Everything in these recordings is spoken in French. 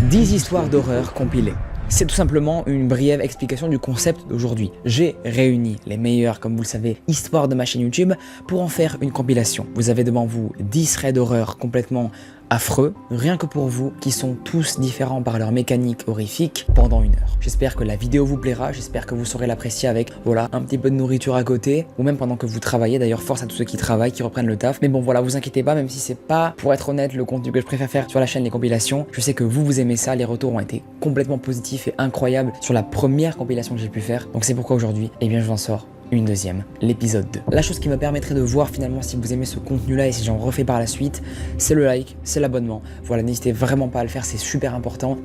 10 histoires d'horreur compilées. C'est tout simplement une brève explication du concept d'aujourd'hui. J'ai réuni les meilleures, comme vous le savez, histoires de ma chaîne YouTube pour en faire une compilation. Vous avez devant vous 10 raids d'horreur complètement affreux, rien que pour vous, qui sont tous différents par leur mécanique horrifique pendant 1 heure. J'espère que la vidéo vous plaira, j'espère que vous saurez l'apprécier avec, voilà, un petit peu de nourriture à côté, ou même pendant que vous travaillez. D'ailleurs, force à tous ceux qui travaillent, qui reprennent le taf. Mais bon, voilà, vous inquiétez pas, même si c'est pas, pour être honnête, le contenu que je préfère faire sur la chaîne, les compilations. Je sais que vous aimez ça, les retours ont été complètement positifs et incroyables sur la première compilation que j'ai pu faire. Donc c'est pourquoi aujourd'hui, eh bien, je vous en sors une deuxième, l'épisode 2. La chose qui me permettrait de voir finalement si vous aimez ce contenu là et si j'en refais par la suite, c'est le like, c'est l'abonnement. Voilà, n'hésitez vraiment pas à le faire, c'est super important.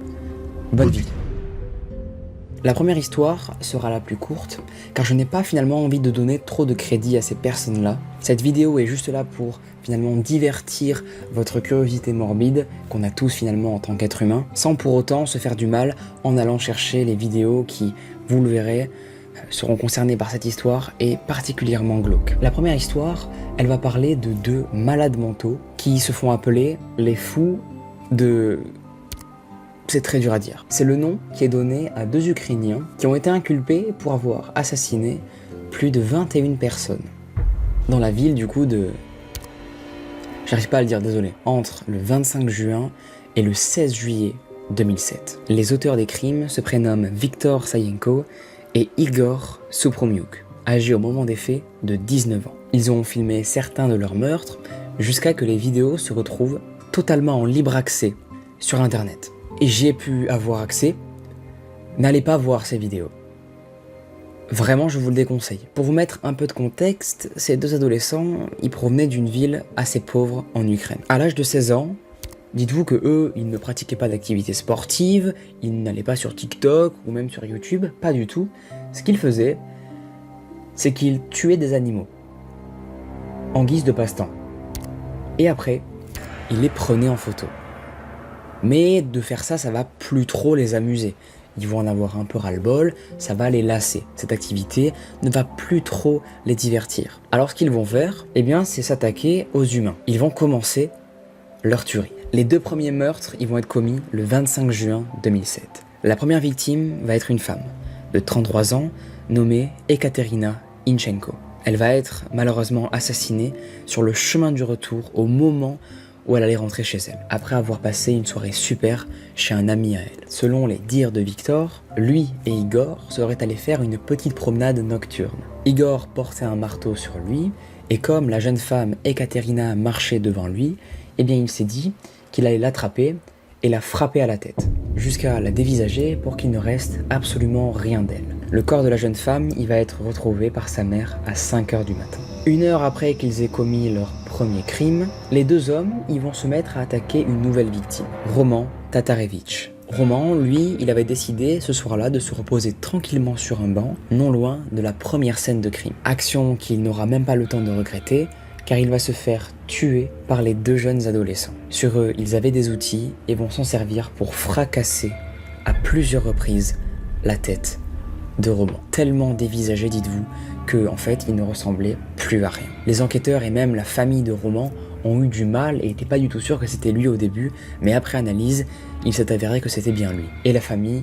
Bonne vidéo. La première histoire sera la plus courte, car je n'ai pas finalement envie de donner trop de crédit à ces personnes-là. Cette vidéo est juste là pour finalement divertir votre curiosité morbide, qu'on a tous finalement en tant qu'être humain, sans pour autant se faire du mal en allant chercher les vidéos qui, vous le verrez, seront concernés par cette histoire et particulièrement glauque. La première histoire, elle va parler de 2 malades mentaux qui se font appeler les fous de... C'est très dur à dire. C'est le nom qui est donné à 2 Ukrainiens qui ont été inculpés pour avoir assassiné plus de 21 personnes dans la ville du coup de... J'arrive pas à le dire, désolé. Entre le 25 juin et le 16 juillet 2007. Les auteurs des crimes se prénomment Viktor Sayenko et Igor Supromyuk, âgés au moment des faits de 19 ans. Ils ont filmé certains de leurs meurtres jusqu'à que les vidéos se retrouvent totalement en libre accès sur internet. Et j'y ai pu avoir accès. N'allez pas voir ces vidéos. Vraiment, je vous le déconseille. Pour vous mettre un peu de contexte, ces 2 adolescents, ils provenaient d'une ville assez pauvre en Ukraine. À l'âge de 16 ans, dites-vous que eux, ils ne pratiquaient pas d'activité sportive, ils n'allaient pas sur TikTok ou même sur YouTube, pas du tout. Ce qu'ils faisaient, c'est qu'ils tuaient des animaux en guise de passe-temps. Et après, ils les prenaient en photo. Mais de faire ça, ça va plus trop les amuser. Ils vont en avoir un peu ras-le-bol, ça va les lasser. Cette activité ne va plus trop les divertir. Alors ce qu'ils vont faire, eh bien, c'est s'attaquer aux humains. Ils vont commencer leur tuerie. Les 2 premiers meurtres, ils vont être commis le 25 juin 2007. La première victime va être une femme de 33 ans, nommée Ekaterina Inchenko. Elle va être malheureusement assassinée sur le chemin du retour au moment où elle allait rentrer chez elle, après avoir passé une soirée super chez un ami à elle. Selon les dires de Victor, lui et Igor seraient allés faire une petite promenade nocturne. Igor portait un marteau sur lui, et comme la jeune femme Ekaterina marchait devant lui, eh bien il s'est dit qu'il allait l'attraper et la frapper à la tête, jusqu'à la dévisager pour qu'il ne reste absolument rien d'elle. Le corps de la jeune femme, il va être retrouvé par sa mère à 5 h du matin. 1 heure après qu'ils aient commis leur premier crime, les 2 hommes, ils vont se mettre à attaquer une nouvelle victime, Roman Tatarevitch. Roman, lui, il avait décidé ce soir-là de se reposer tranquillement sur un banc, non loin de la première scène de crime. Action qu'il n'aura même pas le temps de regretter, car il va se faire tuer par les 2 jeunes adolescents. Sur eux, ils avaient des outils et vont s'en servir pour fracasser à plusieurs reprises la tête de Roman. Tellement dévisagé, dites-vous, que en fait, il ne ressemblait plus à rien. Les enquêteurs et même la famille de Roman ont eu du mal et n'étaient pas du tout sûrs que c'était lui au début, mais après analyse, il s'est avéré que c'était bien lui. Et la famille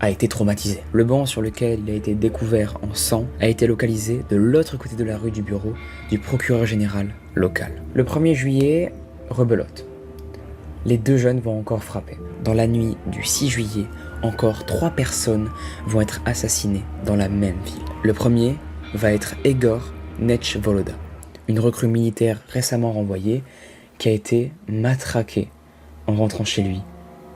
a été traumatisée. Le banc sur lequel il a été découvert en sang a été localisé de l'autre côté de la rue du bureau du procureur général local. Le 1er juillet, rebelote. Les 2 jeunes vont encore frapper. Dans la nuit du 6 juillet, encore 3 personnes vont être assassinées dans la même ville. Le premier va être Egor Nechvoloda, une recrue militaire récemment renvoyée qui a été matraquée en rentrant chez lui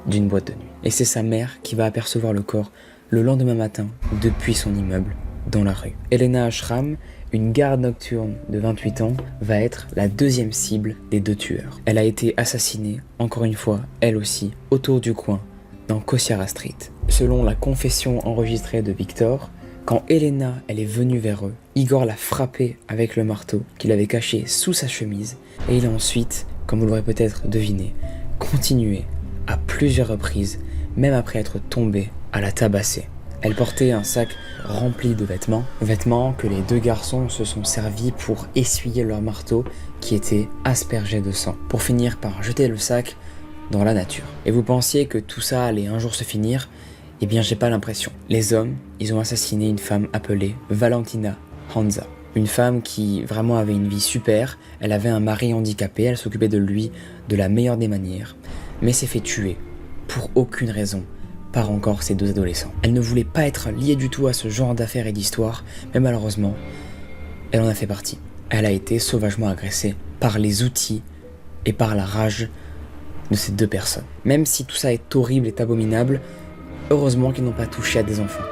d'une boîte de nuit. Et c'est sa mère qui va apercevoir le corps le lendemain matin depuis son immeuble dans la rue. Elena Ashram, une garde nocturne de 28 ans, va être la 2e cible des 2 tueurs. Elle a été assassinée, encore une fois, elle aussi, autour du coin, dans Kosiara Street. Selon la confession enregistrée de Victor, quand Elena elle est venue vers eux, Igor l'a frappée avec le marteau qu'il avait caché sous sa chemise et il a ensuite, comme vous l'aurez peut-être deviné, continué à plusieurs reprises, même après être tombé, à la tabasser. Elle portait un sac rempli de vêtements que les 2 garçons se sont servis pour essuyer leur marteau qui était aspergé de sang, pour finir par jeter le sac dans la nature. Et vous pensiez que tout ça allait un jour se finir? Eh bien, j'ai pas l'impression. Les hommes, ils ont assassiné une femme appelée Valentina Hanza. Une femme qui vraiment avait une vie super, elle avait un mari handicapé, elle s'occupait de lui de la meilleure des manières, mais s'est fait tuer, pour aucune raison, par encore ces deux adolescents. Elle ne voulait pas être liée du tout à ce genre d'affaires et d'histoires, mais malheureusement, elle en a fait partie. Elle a été sauvagement agressée par les outils et par la rage de ces deux personnes. Même si tout ça est horrible et abominable, heureusement qu'ils n'ont pas touché à des enfants.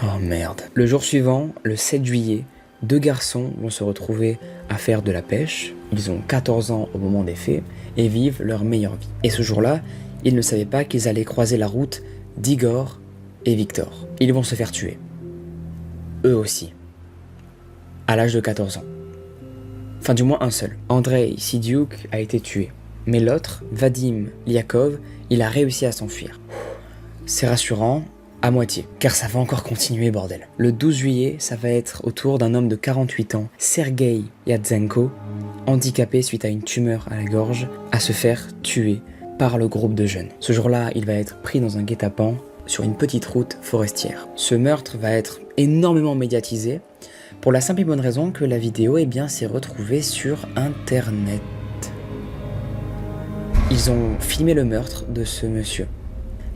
Oh merde. Le jour suivant, le 7 juillet, deux garçons vont se retrouver à faire de la pêche. Ils ont 14 ans au moment des faits et vivent leur meilleure vie. Et ce jour-là, ils ne savaient pas qu'ils allaient croiser la route d'Igor et Victor. Ils vont se faire tuer. Eux aussi. À l'âge de 14 ans. Enfin du moins un seul. Andrei Sidiuk a été tué. Mais l'autre, Vadim Liakov, il a réussi à s'enfuir. C'est rassurant, à moitié, car ça va encore continuer, bordel. Le 12 juillet, ça va être au tour d'un homme de 48 ans, Sergei Yatsenko, handicapé suite à une tumeur à la gorge, à se faire tuer par le groupe de jeunes. Ce jour-là, il va être pris dans un guet-apens sur une petite route forestière. Ce meurtre va être énormément médiatisé, pour la simple et bonne raison que la vidéo s'est retrouvée sur internet. Ils ont filmé le meurtre de ce monsieur.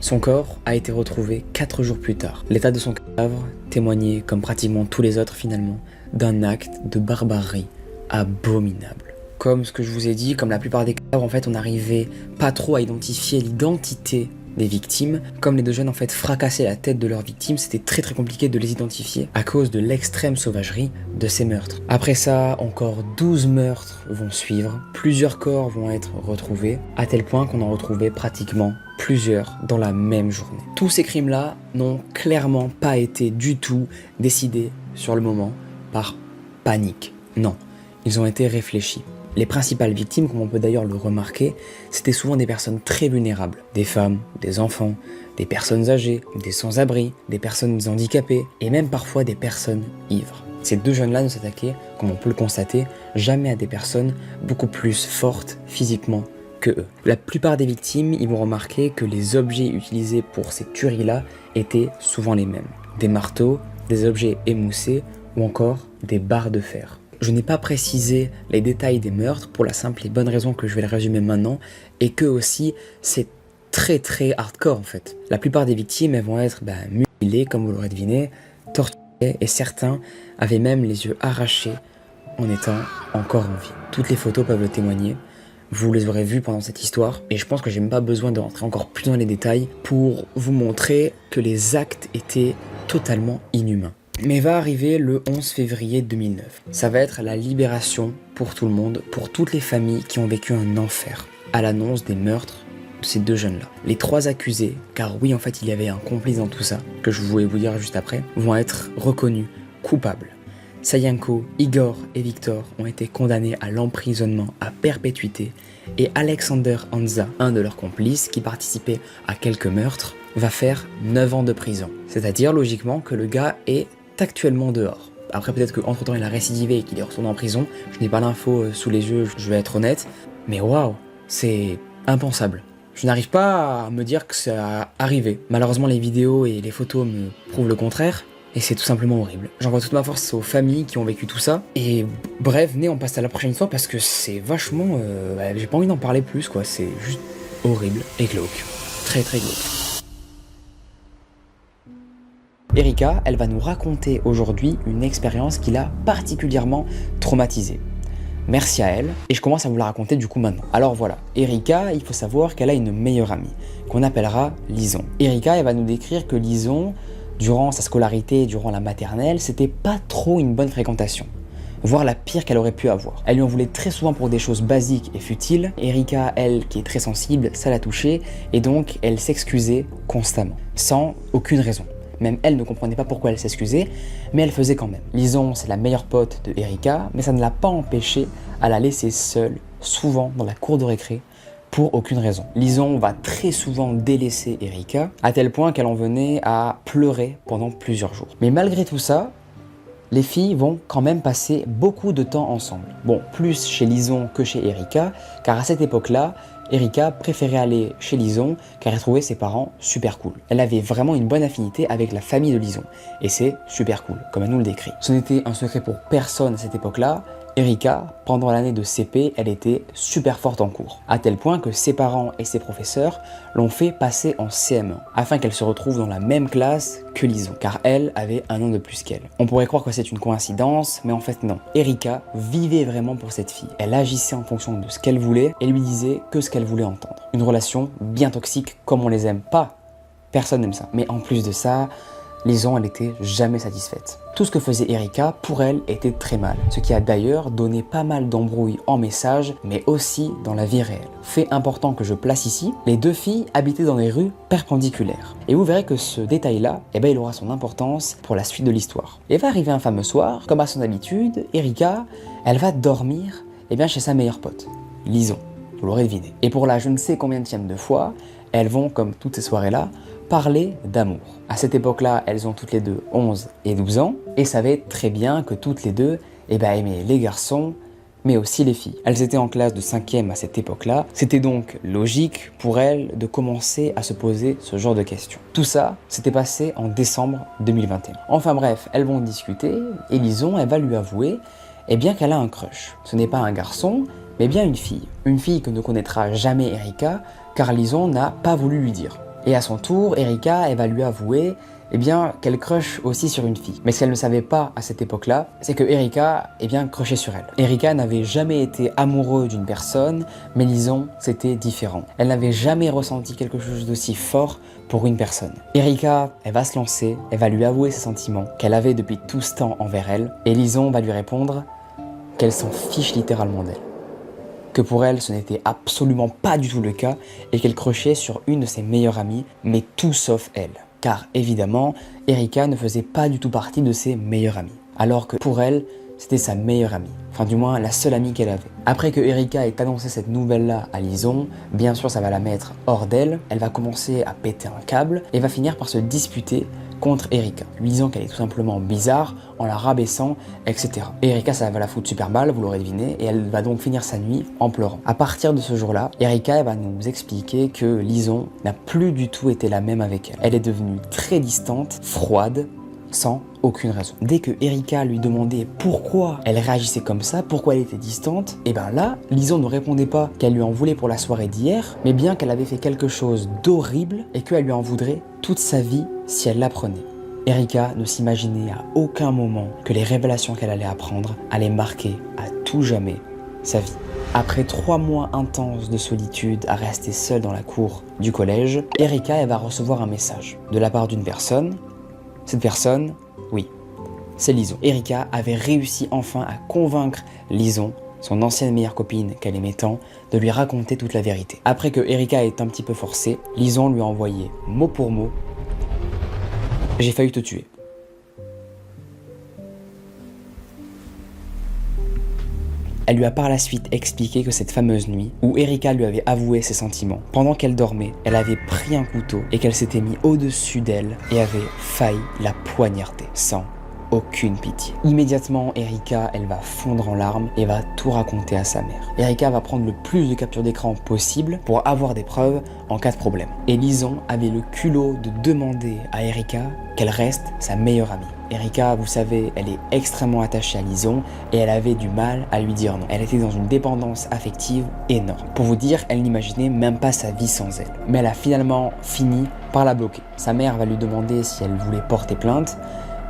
Son corps a été retrouvé 4 jours plus tard. L'état de son cadavre témoignait, comme pratiquement tous les autres finalement, d'un acte de barbarie abominable. Comme ce que je vous ai dit, comme la plupart des cadavres, en fait, on n'arrivait pas trop à identifier l'identité des victimes. Comme les deux jeunes en fait fracassaient la tête de leurs victimes, c'était très compliqué de les identifier à cause de l'extrême sauvagerie de ces meurtres. Après ça, encore 12 meurtres vont suivre, plusieurs corps vont être retrouvés, à tel point qu'on en retrouvait pratiquement plusieurs dans la même journée. Tous ces crimes-là n'ont clairement pas été du tout décidés sur le moment par panique. Non, ils ont été réfléchis. Les principales victimes, comme on peut d'ailleurs le remarquer, c'était souvent des personnes très vulnérables. Des femmes, des enfants, des personnes âgées, des sans-abri, des personnes handicapées et même parfois des personnes ivres. Ces deux jeunes-là ne s'attaquaient, comme on peut le constater, jamais à des personnes beaucoup plus fortes physiquement que eux. La plupart des victimes, ils vont remarquer que les objets utilisés pour ces tueries-là étaient souvent les mêmes. Des marteaux, des objets émoussés ou encore des barres de fer. Je n'ai pas précisé les détails des meurtres pour la simple et bonne raison que je vais le résumer maintenant et que aussi c'est très hardcore en fait. La plupart des victimes elles vont être mutilées comme vous l'aurez deviné, torturées et certains avaient même les yeux arrachés en étant encore en vie. Toutes les photos peuvent le témoigner, vous les aurez vues pendant cette histoire et je pense que j'ai même pas besoin de rentrer encore plus dans les détails pour vous montrer que les actes étaient totalement inhumains. Mais va arriver le 11 février 2009. Ça va être la libération pour tout le monde, pour toutes les familles qui ont vécu un enfer à l'annonce des meurtres de ces deux jeunes-là. Les 3 accusés, car oui en fait il y avait un complice dans tout ça, que je voulais vous dire juste après, vont être reconnus coupables. Sayenko, Igor et Victor ont été condamnés à l'emprisonnement à perpétuité et Alexander Hanza, un de leurs complices qui participait à quelques meurtres, va faire 9 ans de prison. C'est-à-dire logiquement que le gars est actuellement dehors. Après peut-être qu'entre temps il a récidivé et qu'il est retourné en prison, je n'ai pas l'info sous les yeux, je vais être honnête, mais waouh, c'est impensable. Je n'arrive pas à me dire que ça a arrivé. Malheureusement les vidéos et les photos me prouvent le contraire, et c'est tout simplement horrible. J'envoie toute ma force aux familles qui ont vécu tout ça, et bref, venez on passe à la prochaine histoire parce que c'est vachement... j'ai pas envie d'en parler plus quoi, c'est juste horrible et glauque. Très glauque. Erika, elle va nous raconter aujourd'hui une expérience qui l'a particulièrement traumatisée. Merci à elle, et je commence à vous la raconter du coup maintenant. Alors voilà, Erika, il faut savoir qu'elle a une meilleure amie, qu'on appellera Lison. Erika, elle va nous décrire que Lison, durant sa scolarité, durant la maternelle, c'était pas trop une bonne fréquentation. Voire la pire qu'elle aurait pu avoir. Elle lui en voulait très souvent pour des choses basiques et futiles. Erika, elle, qui est très sensible, ça la touchait, et donc elle s'excusait constamment, sans aucune raison. Même elle ne comprenait pas pourquoi elle s'excusait, mais elle faisait quand même. Lison, c'est la meilleure pote de Erika, mais ça ne l'a pas empêchée à la laisser seule, souvent dans la cour de récré, pour aucune raison. Lison va très souvent délaisser Erika, à tel point qu'elle en venait à pleurer pendant plusieurs jours. Mais malgré tout ça, Les filles vont quand même passer beaucoup de temps ensemble. Bon, plus chez Lison que chez Erika, car à cette époque-là, Erika préférait aller chez Lison car elle trouvait ses parents super cool. Elle avait vraiment une bonne affinité avec la famille de Lison. Et c'est super cool, comme elle nous le décrit. Ce n'était un secret pour personne à cette époque-là. Erika, pendant l'année de CP, elle était super forte en cours, à tel point que ses parents et ses professeurs l'ont fait passer en CM1, afin qu'elle se retrouve dans la même classe que Lison, car elle avait un an de plus qu'elle. On pourrait croire que c'est une coïncidence, mais en fait non. Erika vivait vraiment pour cette fille. Elle agissait en fonction de ce qu'elle voulait et lui disait que ce qu'elle voulait entendre. Une relation bien toxique, comme on les aime pas. Personne n'aime ça. Mais en plus de ça, Lison, elle était jamais satisfaite. Tout ce que faisait Erika, pour elle, était très mal. Ce qui a d'ailleurs donné pas mal d'embrouilles en message, mais aussi dans la vie réelle. Fait important que je place ici, les deux filles habitaient dans des rues perpendiculaires. Et vous verrez que ce détail-là, il aura son importance pour la suite de l'histoire. Et va arriver un fameux soir, comme à son habitude, Erika, elle va dormir chez sa meilleure pote, Lison. Vous l'aurez deviné. Et pour la je ne sais combienième de fois, elles vont, comme toutes ces soirées-là, parler d'amour. À cette époque-là, elles ont toutes les deux 11 et 12 ans et savaient très bien que toutes les deux aimaient les garçons, mais aussi les filles. Elles étaient en classe de 5e à cette époque-là. C'était donc logique pour elles de commencer à se poser ce genre de questions. Tout ça, s'était passé en décembre 2021. Enfin bref, elles vont discuter et Lison, elle va lui avouer qu'elle a un crush. Ce n'est pas un garçon, mais bien une fille. Une fille que ne connaîtra jamais Erika, car Lison n'a pas voulu lui dire. Et à son tour, Erika, elle va lui avouer qu'elle crush aussi sur une fille. Mais ce qu'elle ne savait pas à cette époque-là, c'est que Erika, crushait sur elle. Erika n'avait jamais été amoureuse d'une personne, mais Lison, c'était différent. Elle n'avait jamais ressenti quelque chose d'aussi fort pour une personne. Erika, elle va se lancer, elle va lui avouer ses sentiments qu'elle avait depuis tout ce temps envers elle, et Lison va lui répondre qu'elle s'en fiche littéralement d'elle. Que pour elle, ce n'était absolument pas du tout le cas et qu'elle crushait sur une de ses meilleures amies, mais tout sauf elle. Car évidemment, Erika ne faisait pas du tout partie de ses meilleures amies. Alors que pour elle, c'était sa meilleure amie. Enfin du moins, la seule amie qu'elle avait. Après que Erika ait annoncé cette nouvelle-là à Lison, bien sûr ça va la mettre hors d'elle, elle va commencer à péter un câble et va finir par se disputer contre Erika, lui disant qu'elle est tout simplement bizarre, en la rabaissant, etc. Et Erika, ça va la foutre super mal, vous l'aurez deviné, et elle va donc finir sa nuit en pleurant. À partir de ce jour-là, Erika elle va nous expliquer que Lison n'a plus du tout été la même avec elle. Elle est devenue très distante, froide, sans aucune raison. Dès que Erika lui demandait pourquoi elle réagissait comme ça, pourquoi elle était distante, là, Lison ne répondait pas qu'elle lui en voulait pour la soirée d'hier, mais bien qu'elle avait fait quelque chose d'horrible et qu'elle lui en voudrait toute sa vie si elle l'apprenait. Erika ne s'imaginait à aucun moment que les révélations qu'elle allait apprendre allaient marquer à tout jamais sa vie. Après 3 mois intenses de solitude à rester seule dans la cour du collège, Erika elle va recevoir un message de la part d'une personne. Cette personne, oui, c'est Lison. Erika avait réussi enfin à convaincre Lison, son ancienne meilleure copine qu'elle aimait tant, de lui raconter toute la vérité. Après que Erika ait un petit peu forcé, Lison lui a envoyé mot pour mot « J'ai failli te tuer ». Elle lui a par la suite expliqué que cette fameuse nuit, où Erika lui avait avoué ses sentiments, pendant qu'elle dormait, elle avait pris un couteau et qu'elle s'était mis au-dessus d'elle et avait failli la poignarder, sans aucune pitié. Immédiatement, Erika, elle va fondre en larmes et va tout raconter à sa mère. Erika va prendre le plus de captures d'écran possible pour avoir des preuves en cas de problème. Et Lison avait le culot de demander à Erika qu'elle reste sa meilleure amie. Erika, vous savez, elle est extrêmement attachée à Lison et elle avait du mal à lui dire non. Elle était dans une dépendance affective énorme. Pour vous dire, elle n'imaginait même pas sa vie sans elle. Mais elle a finalement fini par la bloquer. Sa mère va lui demander si elle voulait porter plainte,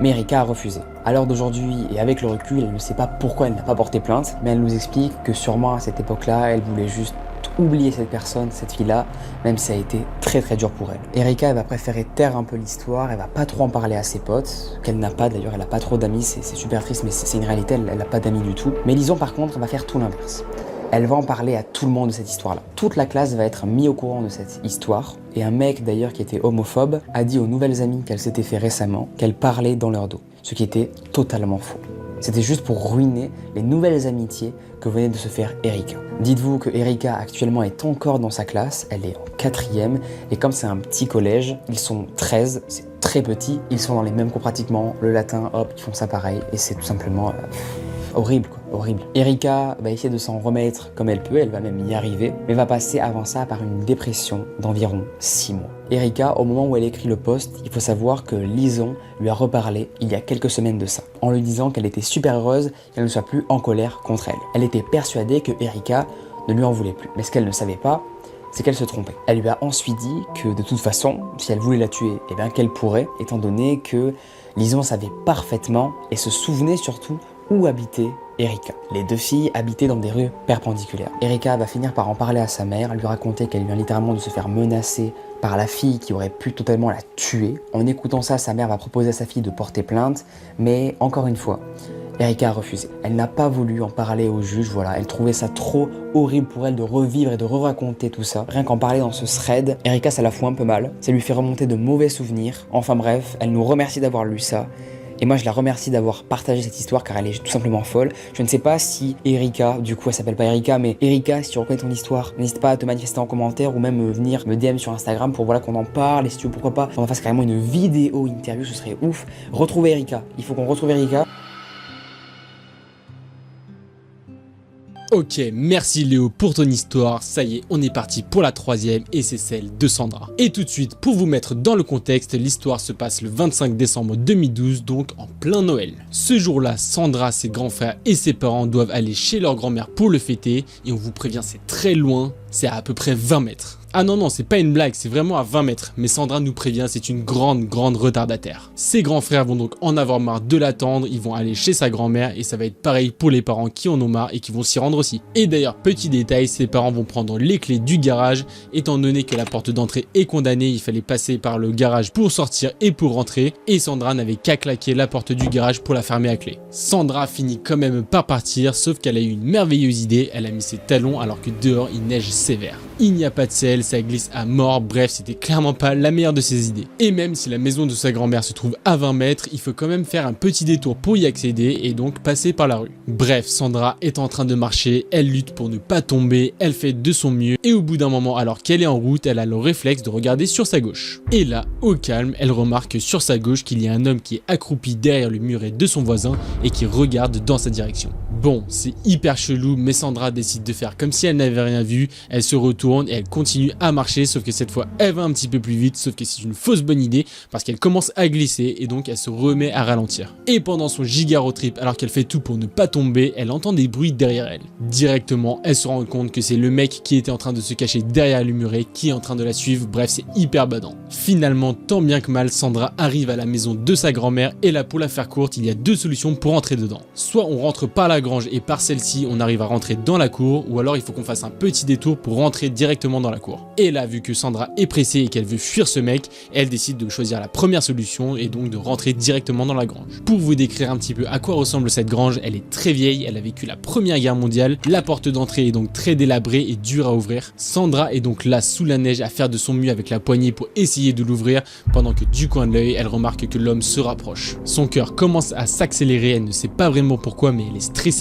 mais Erika a refusé. À l'heure d'aujourd'hui, et avec le recul, elle ne sait pas pourquoi elle n'a pas porté plainte, mais elle nous explique que sûrement à cette époque-là, elle voulait juste oublier cette personne, cette fille-là, même si ça a été très très dur pour elle. Erika, elle va préférer taire un peu l'histoire, elle va pas trop en parler à ses potes, qu'elle n'a pas d'ailleurs, elle a pas trop d'amis, c'est super triste, mais c'est une réalité, elle n'a pas d'amis du tout. Mais Lison par contre, va faire tout l'inverse. Elle va en parler à tout le monde de cette histoire-là. Toute la classe va être mise au courant de cette histoire. Et un mec d'ailleurs qui était homophobe a dit aux nouvelles amies qu'elle s'était fait récemment qu'elle parlait dans leur dos. Ce qui était totalement faux. C'était juste pour ruiner les nouvelles amitiés que venait de se faire Erika. Dites-vous que Erika actuellement est encore dans sa classe, elle est en 4e et comme c'est un petit collège, ils sont 13, c'est très petits, ils sont dans les mêmes cours pratiquement, le latin, hop, ils font ça pareil, et c'est tout simplement horrible quoi, horrible. Erika va essayer de s'en remettre comme elle peut, elle va même y arriver, mais va passer avant ça par une dépression d'environ 6 mois. Erika, au moment où elle écrit le post, il faut savoir que Lison lui a reparlé il y a quelques semaines de ça, en lui disant qu'elle était super heureuse qu'elle ne soit plus en colère contre elle. Elle était persuadée que Erika ne lui en voulait plus, mais ce qu'elle ne savait pas, c'est qu'elle se trompait. Elle lui a ensuite dit que de toute façon, si elle voulait la tuer, eh bien qu'elle pourrait, étant donné que Lison savait parfaitement et se souvenait surtout où habitait Erika. Les deux filles habitaient dans des rues perpendiculaires. Erika va finir par en parler à sa mère, lui raconter qu'elle vient littéralement de se faire menacer par la fille qui aurait pu totalement la tuer. En écoutant ça, sa mère va proposer à sa fille de porter plainte, mais encore une fois, Erika a refusé. Elle n'a pas voulu en parler au juge, voilà, elle trouvait ça trop horrible pour elle de revivre et de re-raconter tout ça. Rien qu'en parler dans ce thread, Erika ça la fout un peu mal, ça lui fait remonter de mauvais souvenirs. Enfin bref, elle nous remercie d'avoir lu ça. Et moi je la remercie d'avoir partagé cette histoire car elle est tout simplement folle. Je ne sais pas si Erika, du coup elle s'appelle pas Erika, mais Erika, si tu reconnais ton histoire, n'hésite pas à te manifester en commentaire ou même venir me DM sur Instagram pour voilà qu'on en parle. Et si tu veux pourquoi pas qu'on en fasse carrément une vidéo interview, ce serait ouf. Retrouver Erika, il faut qu'on retrouve Erika. Ok, merci Léo pour ton histoire, ça y est, on est parti pour la troisième et c'est celle de Sandra. Et tout de suite, pour vous mettre dans le contexte, l'histoire se passe le 25 décembre 2012, donc en plein Noël. Ce jour-là, Sandra, ses grands frères et ses parents doivent aller chez leur grand-mère pour le fêter et on vous prévient, c'est très loin, c'est à peu près 20 mètres. Ah non, c'est pas une blague, c'est vraiment à 20 mètres, mais Sandra nous prévient, c'est une grande retardataire. Ses grands frères vont donc en avoir marre de l'attendre, ils vont aller chez sa grand-mère et ça va être pareil pour les parents qui en ont marre et qui vont s'y rendre aussi. Et d'ailleurs, petit détail, ses parents vont prendre les clés du garage, étant donné que la porte d'entrée est condamnée, il fallait passer par le garage pour sortir et pour rentrer, et Sandra n'avait qu'à claquer la porte du garage pour la fermer à clé. Sandra finit quand même par partir, sauf qu'elle a eu une merveilleuse idée, elle a mis ses talons alors que dehors il neige sévère. Il n'y a pas de sel, ça glisse à mort, bref c'était clairement pas la meilleure de ses idées. Et même si la maison de sa grand-mère se trouve à 20 mètres, il faut quand même faire un petit détour pour y accéder et donc passer par la rue. Bref, Sandra est en train de marcher, elle lutte pour ne pas tomber, elle fait de son mieux et au bout d'un moment alors qu'elle est en route, elle a le réflexe de regarder sur sa gauche. Et là, au calme, elle remarque sur sa gauche qu'il y a un homme qui est accroupi derrière le muret de son voisin et qui regarde dans sa direction. Bon, c'est hyper chelou, mais Sandra décide de faire comme si elle n'avait rien vu, elle se retourne et elle continue à marcher, sauf que cette fois elle va un petit peu plus vite, sauf que c'est une fausse bonne idée parce qu'elle commence à glisser et donc elle se remet à ralentir. Et pendant son giga road trip, alors qu'elle fait tout pour ne pas tomber, elle entend des bruits derrière elle. Directement, elle se rend compte que c'est le mec qui était en train de se cacher derrière le muret qui est en train de la suivre, bref c'est hyper badant. Finalement, tant bien que mal, Sandra arrive à la maison de sa grand-mère et là pour la faire courte, il y a deux solutions pour entrer dedans. Soit on rentre par la grange et par celle-ci on arrive à rentrer dans la cour, ou alors il faut qu'on fasse un petit détour pour rentrer directement dans la cour. Et là, vu que Sandra est pressée et qu'elle veut fuir ce mec, elle décide de choisir la première solution et donc de rentrer directement dans la grange. Pour vous décrire un petit peu à quoi ressemble cette grange, elle est très vieille, elle a vécu la première guerre mondiale, la porte d'entrée est donc très délabrée et dure à ouvrir. Sandra est donc là sous la neige à faire de son mieux avec la poignée pour essayer de l'ouvrir, pendant que du coin de l'œil, elle remarque que l'homme se rapproche. Son cœur commence à s'accélérer, elle ne sait pas vraiment pourquoi mais elle est stressée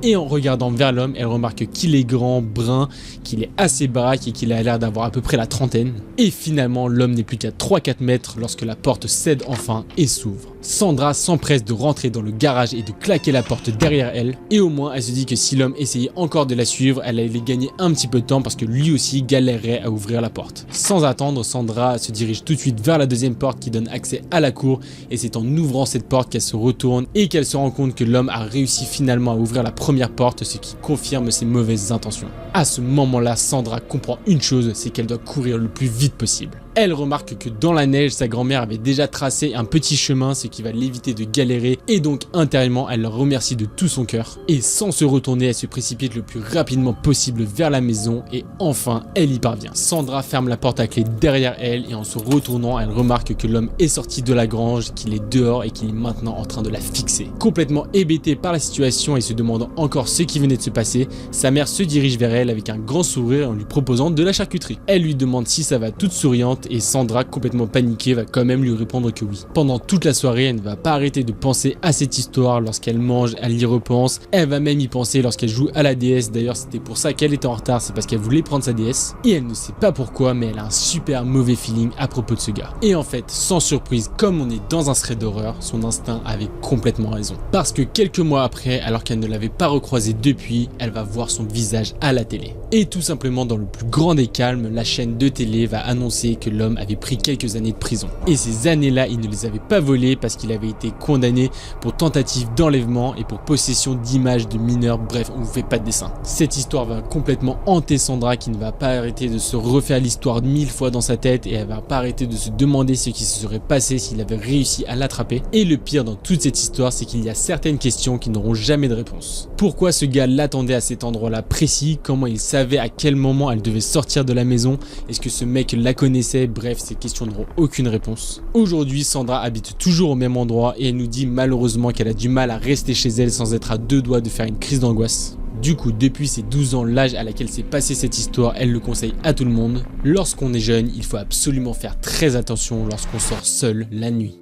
et en regardant vers l'homme, elle remarque qu'il est grand, brun, qu'il est assez baraque et qu'il a l'air d'avoir à peu près la trentaine. Et finalement, l'homme n'est plus qu'à 3-4 mètres lorsque la porte cède enfin et s'ouvre. Sandra s'empresse de rentrer dans le garage et de claquer la porte derrière elle. Et au moins, elle se dit que si l'homme essayait encore de la suivre, elle allait gagner un petit peu de temps parce que lui aussi galérerait à ouvrir la porte. Sans attendre, Sandra se dirige tout de suite vers la deuxième porte qui donne accès à la cour. Et c'est en ouvrant cette porte qu'elle se retourne et qu'elle se rend compte que l'homme a réussi finalement à ouvrir la première porte, ce qui confirme ses mauvaises intentions. À ce moment-là, Sandra comprend une chose, c'est qu'elle doit courir le plus vite possible. Elle remarque que dans la neige, sa grand-mère avait déjà tracé un petit chemin, ce qui va l'éviter de galérer, et donc intérieurement, elle le remercie de tout son cœur. Et sans se retourner, elle se précipite le plus rapidement possible vers la maison, et enfin, elle y parvient. Sandra ferme la porte à clé derrière elle, et en se retournant, elle remarque que l'homme est sorti de la grange, qu'il est dehors et qu'il est maintenant en train de la fixer. Complètement hébétée par la situation et se demandant encore ce qui venait de se passer, sa mère se dirige vers elle avec un grand sourire en lui proposant de la charcuterie. Elle lui demande si ça va toute souriante, et Sandra, complètement paniquée, va quand même lui répondre que oui. Pendant toute la soirée, elle ne va pas arrêter de penser à cette histoire. Lorsqu'elle mange, elle y repense. Elle va même y penser lorsqu'elle joue à la DS. D'ailleurs, c'était pour ça qu'elle était en retard, c'est parce qu'elle voulait prendre sa DS. Et elle ne sait pas pourquoi, mais elle a un super mauvais feeling à propos de ce gars. Et en fait, sans surprise, comme on est dans un thread d'horreur, son instinct avait complètement raison. Parce que quelques mois après, alors qu'elle ne l'avait pas recroisé depuis, elle va voir son visage à la télé. Et tout simplement, dans le plus grand des calmes, la chaîne de télé va annoncer que l'homme avait pris quelques années de prison. Et ces années-là, il ne les avait pas volées parce qu'il avait été condamné pour tentative d'enlèvement et pour possession d'images de mineurs. Bref, on vous fait pas de dessin. Cette histoire va complètement hanter Sandra, qui ne va pas arrêter de se refaire l'histoire 1000 fois dans sa tête, et elle va pas arrêter de se demander ce qui se serait passé s'il avait réussi à l'attraper. Et le pire dans toute cette histoire, c'est qu'il y a certaines questions qui n'auront jamais de réponse. Pourquoi ce gars l'attendait à cet endroit-là précis? Comment il savait à quel moment elle devait sortir de la maison? Est-ce que ce mec la connaissait? Bref, ces questions n'auront aucune réponse. Aujourd'hui, Sandra habite toujours au même endroit et elle nous dit malheureusement qu'elle a du mal à rester chez elle sans être à deux doigts de faire une crise d'angoisse. Du coup, depuis ses 12 ans, l'âge à laquelle s'est passée cette histoire, elle le conseille à tout le monde. Lorsqu'on est jeune, il faut absolument faire très attention lorsqu'on sort seul la nuit.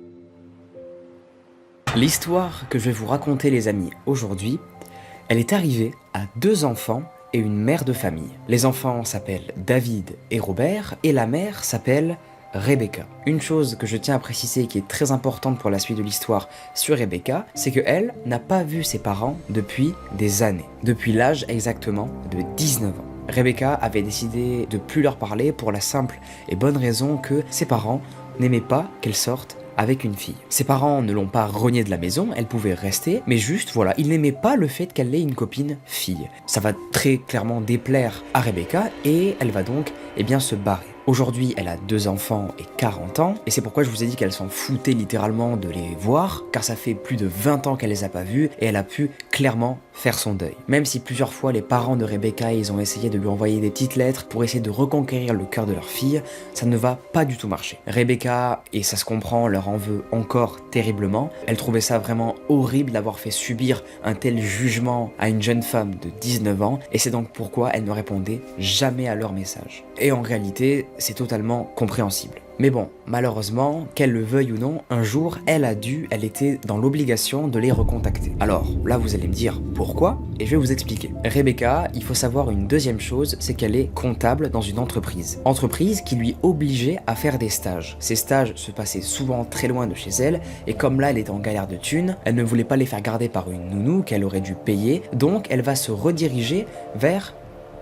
L'histoire que je vais vous raconter, les amis, aujourd'hui, elle est arrivée à 2 enfants et une mère de famille. Les enfants s'appellent David et Robert et la mère s'appelle Rebecca. Une chose que je tiens à préciser qui est très importante pour la suite de l'histoire sur Rebecca, c'est qu'elle n'a pas vu ses parents depuis des années, depuis l'âge exactement de 19 ans. Rebecca avait décidé de plus leur parler pour la simple et bonne raison que ses parents n'aimaient pas qu'elle sorte avec une fille. Ses parents ne l'ont pas reniée de la maison, elle pouvait rester, mais juste voilà, ils n'aimaient pas le fait qu'elle ait une copine fille. Ça va très clairement déplaire à Rebecca et elle va donc se barrer. Aujourd'hui, elle a 2 enfants et 40 ans, et c'est pourquoi je vous ai dit qu'elle s'en foutait littéralement de les voir, car ça fait plus de 20 ans qu'elle les a pas vus, et elle a pu clairement faire son deuil. Même si plusieurs fois les parents de Rebecca, ils ont essayé de lui envoyer des petites lettres pour essayer de reconquérir le cœur de leur fille, ça ne va pas du tout marcher. Rebecca, et ça se comprend, leur en veut encore terriblement. Elle trouvait ça vraiment horrible d'avoir fait subir un tel jugement à une jeune femme de 19 ans, et c'est donc pourquoi elle ne répondait jamais à leurs messages. Et en réalité, c'est totalement compréhensible. Mais bon, malheureusement, qu'elle le veuille ou non, un jour, elle était dans l'obligation de les recontacter. Alors, là vous allez me dire pourquoi, et je vais vous expliquer. Rebecca, il faut savoir une deuxième chose, c'est qu'elle est comptable dans une entreprise. Entreprise qui lui obligeait à faire des stages. Ces stages se passaient souvent très loin de chez elle, et comme là elle était en galère de thunes, elle ne voulait pas les faire garder par une nounou qu'elle aurait dû payer, donc elle va se rediriger vers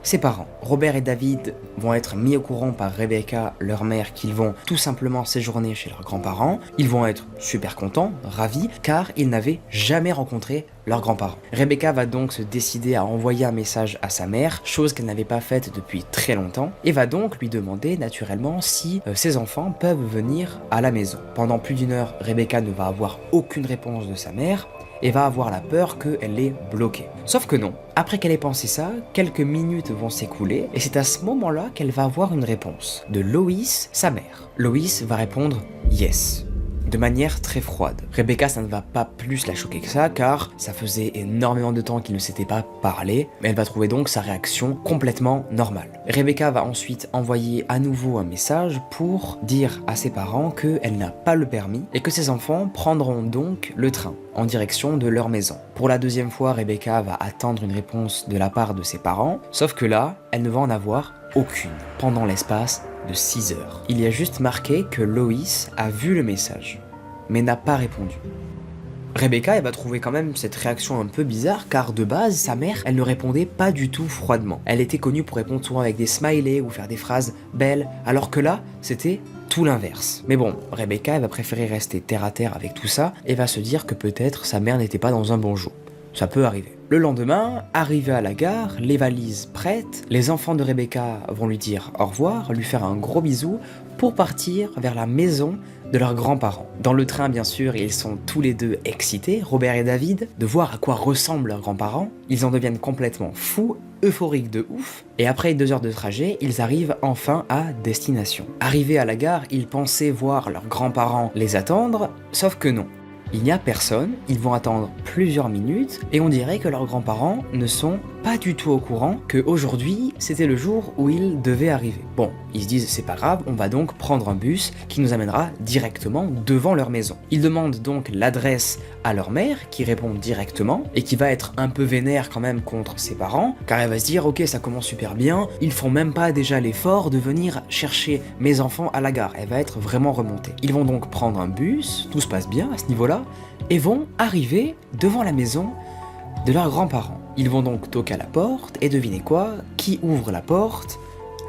ses parents. Robert et David vont être mis au courant par Rebecca, leur mère, qu'ils vont tout simplement séjourner chez leurs grands-parents. Ils vont être super contents, ravis, car ils n'avaient jamais rencontré leurs grands-parents. Rebecca va donc se décider à envoyer un message à sa mère, chose qu'elle n'avait pas faite depuis très longtemps, et va donc lui demander naturellement si ses enfants peuvent venir à la maison. Pendant plus d'1 heure, Rebecca ne va avoir aucune réponse de sa mère, et va avoir la peur qu'elle est bloquée. Sauf que non. Après qu'elle ait pensé ça, quelques minutes vont s'écouler, et c'est à ce moment-là qu'elle va avoir une réponse de Loïs, sa mère. Loïs va répondre « yes ». De manière très froide. Rebecca, ça ne va pas plus la choquer que ça, car ça faisait énormément de temps qu'ils ne s'étaient pas parlé, mais elle va trouver donc sa réaction complètement normale. Rebecca va ensuite envoyer à nouveau un message pour dire à ses parents qu'elle n'a pas le permis et que ses enfants prendront donc le train en direction de leur maison. Pour la 2e fois, Rebecca va attendre une réponse de la part de ses parents, sauf que là, elle ne va en avoir aucune pendant l'espace de 6 heures. Il y a juste marqué que Loïs a vu le message, mais n'a pas répondu. Rebecca, elle va trouver quand même cette réaction un peu bizarre, car de base, sa mère, elle ne répondait pas du tout froidement. Elle était connue pour répondre souvent avec des smileys ou faire des phrases belles, alors que là, c'était tout l'inverse. Mais bon, Rebecca, elle va préférer rester terre à terre avec tout ça, et va se dire que peut-être sa mère n'était pas dans un bon jour. Ça peut arriver. Le lendemain, arrivé à la gare, les valises prêtes, les enfants de Rebecca vont lui dire au revoir, lui faire un gros bisou pour partir vers la maison de leurs grands-parents. Dans le train, bien sûr, ils sont tous les deux excités, Robert et David, de voir à quoi ressemblent leurs grands-parents. Ils en deviennent complètement fous, euphoriques de ouf, et après 2 heures de trajet, ils arrivent enfin à destination. Arrivés à la gare, ils pensaient voir leurs grands-parents les attendre, sauf que non. Il n'y a personne, ils vont attendre plusieurs minutes et on dirait que leurs grands-parents ne sont pas du tout au courant qu'aujourd'hui, c'était le jour où ils devaient arriver. Bon, ils se disent, c'est pas grave, on va donc prendre un bus qui nous amènera directement devant leur maison. Ils demandent donc l'adresse à leur mère, qui répond directement, et qui va être un peu vénère quand même contre ses parents, car elle va se dire, ok, ça commence super bien, ils font même pas déjà l'effort de venir chercher mes enfants à la gare. Elle va être vraiment remontée. Ils vont donc prendre un bus, tout se passe bien à ce niveau-là, et vont arriver devant la maison de leurs grands-parents. Ils vont donc toquer à la porte, et devinez quoi? Qui ouvre la porte?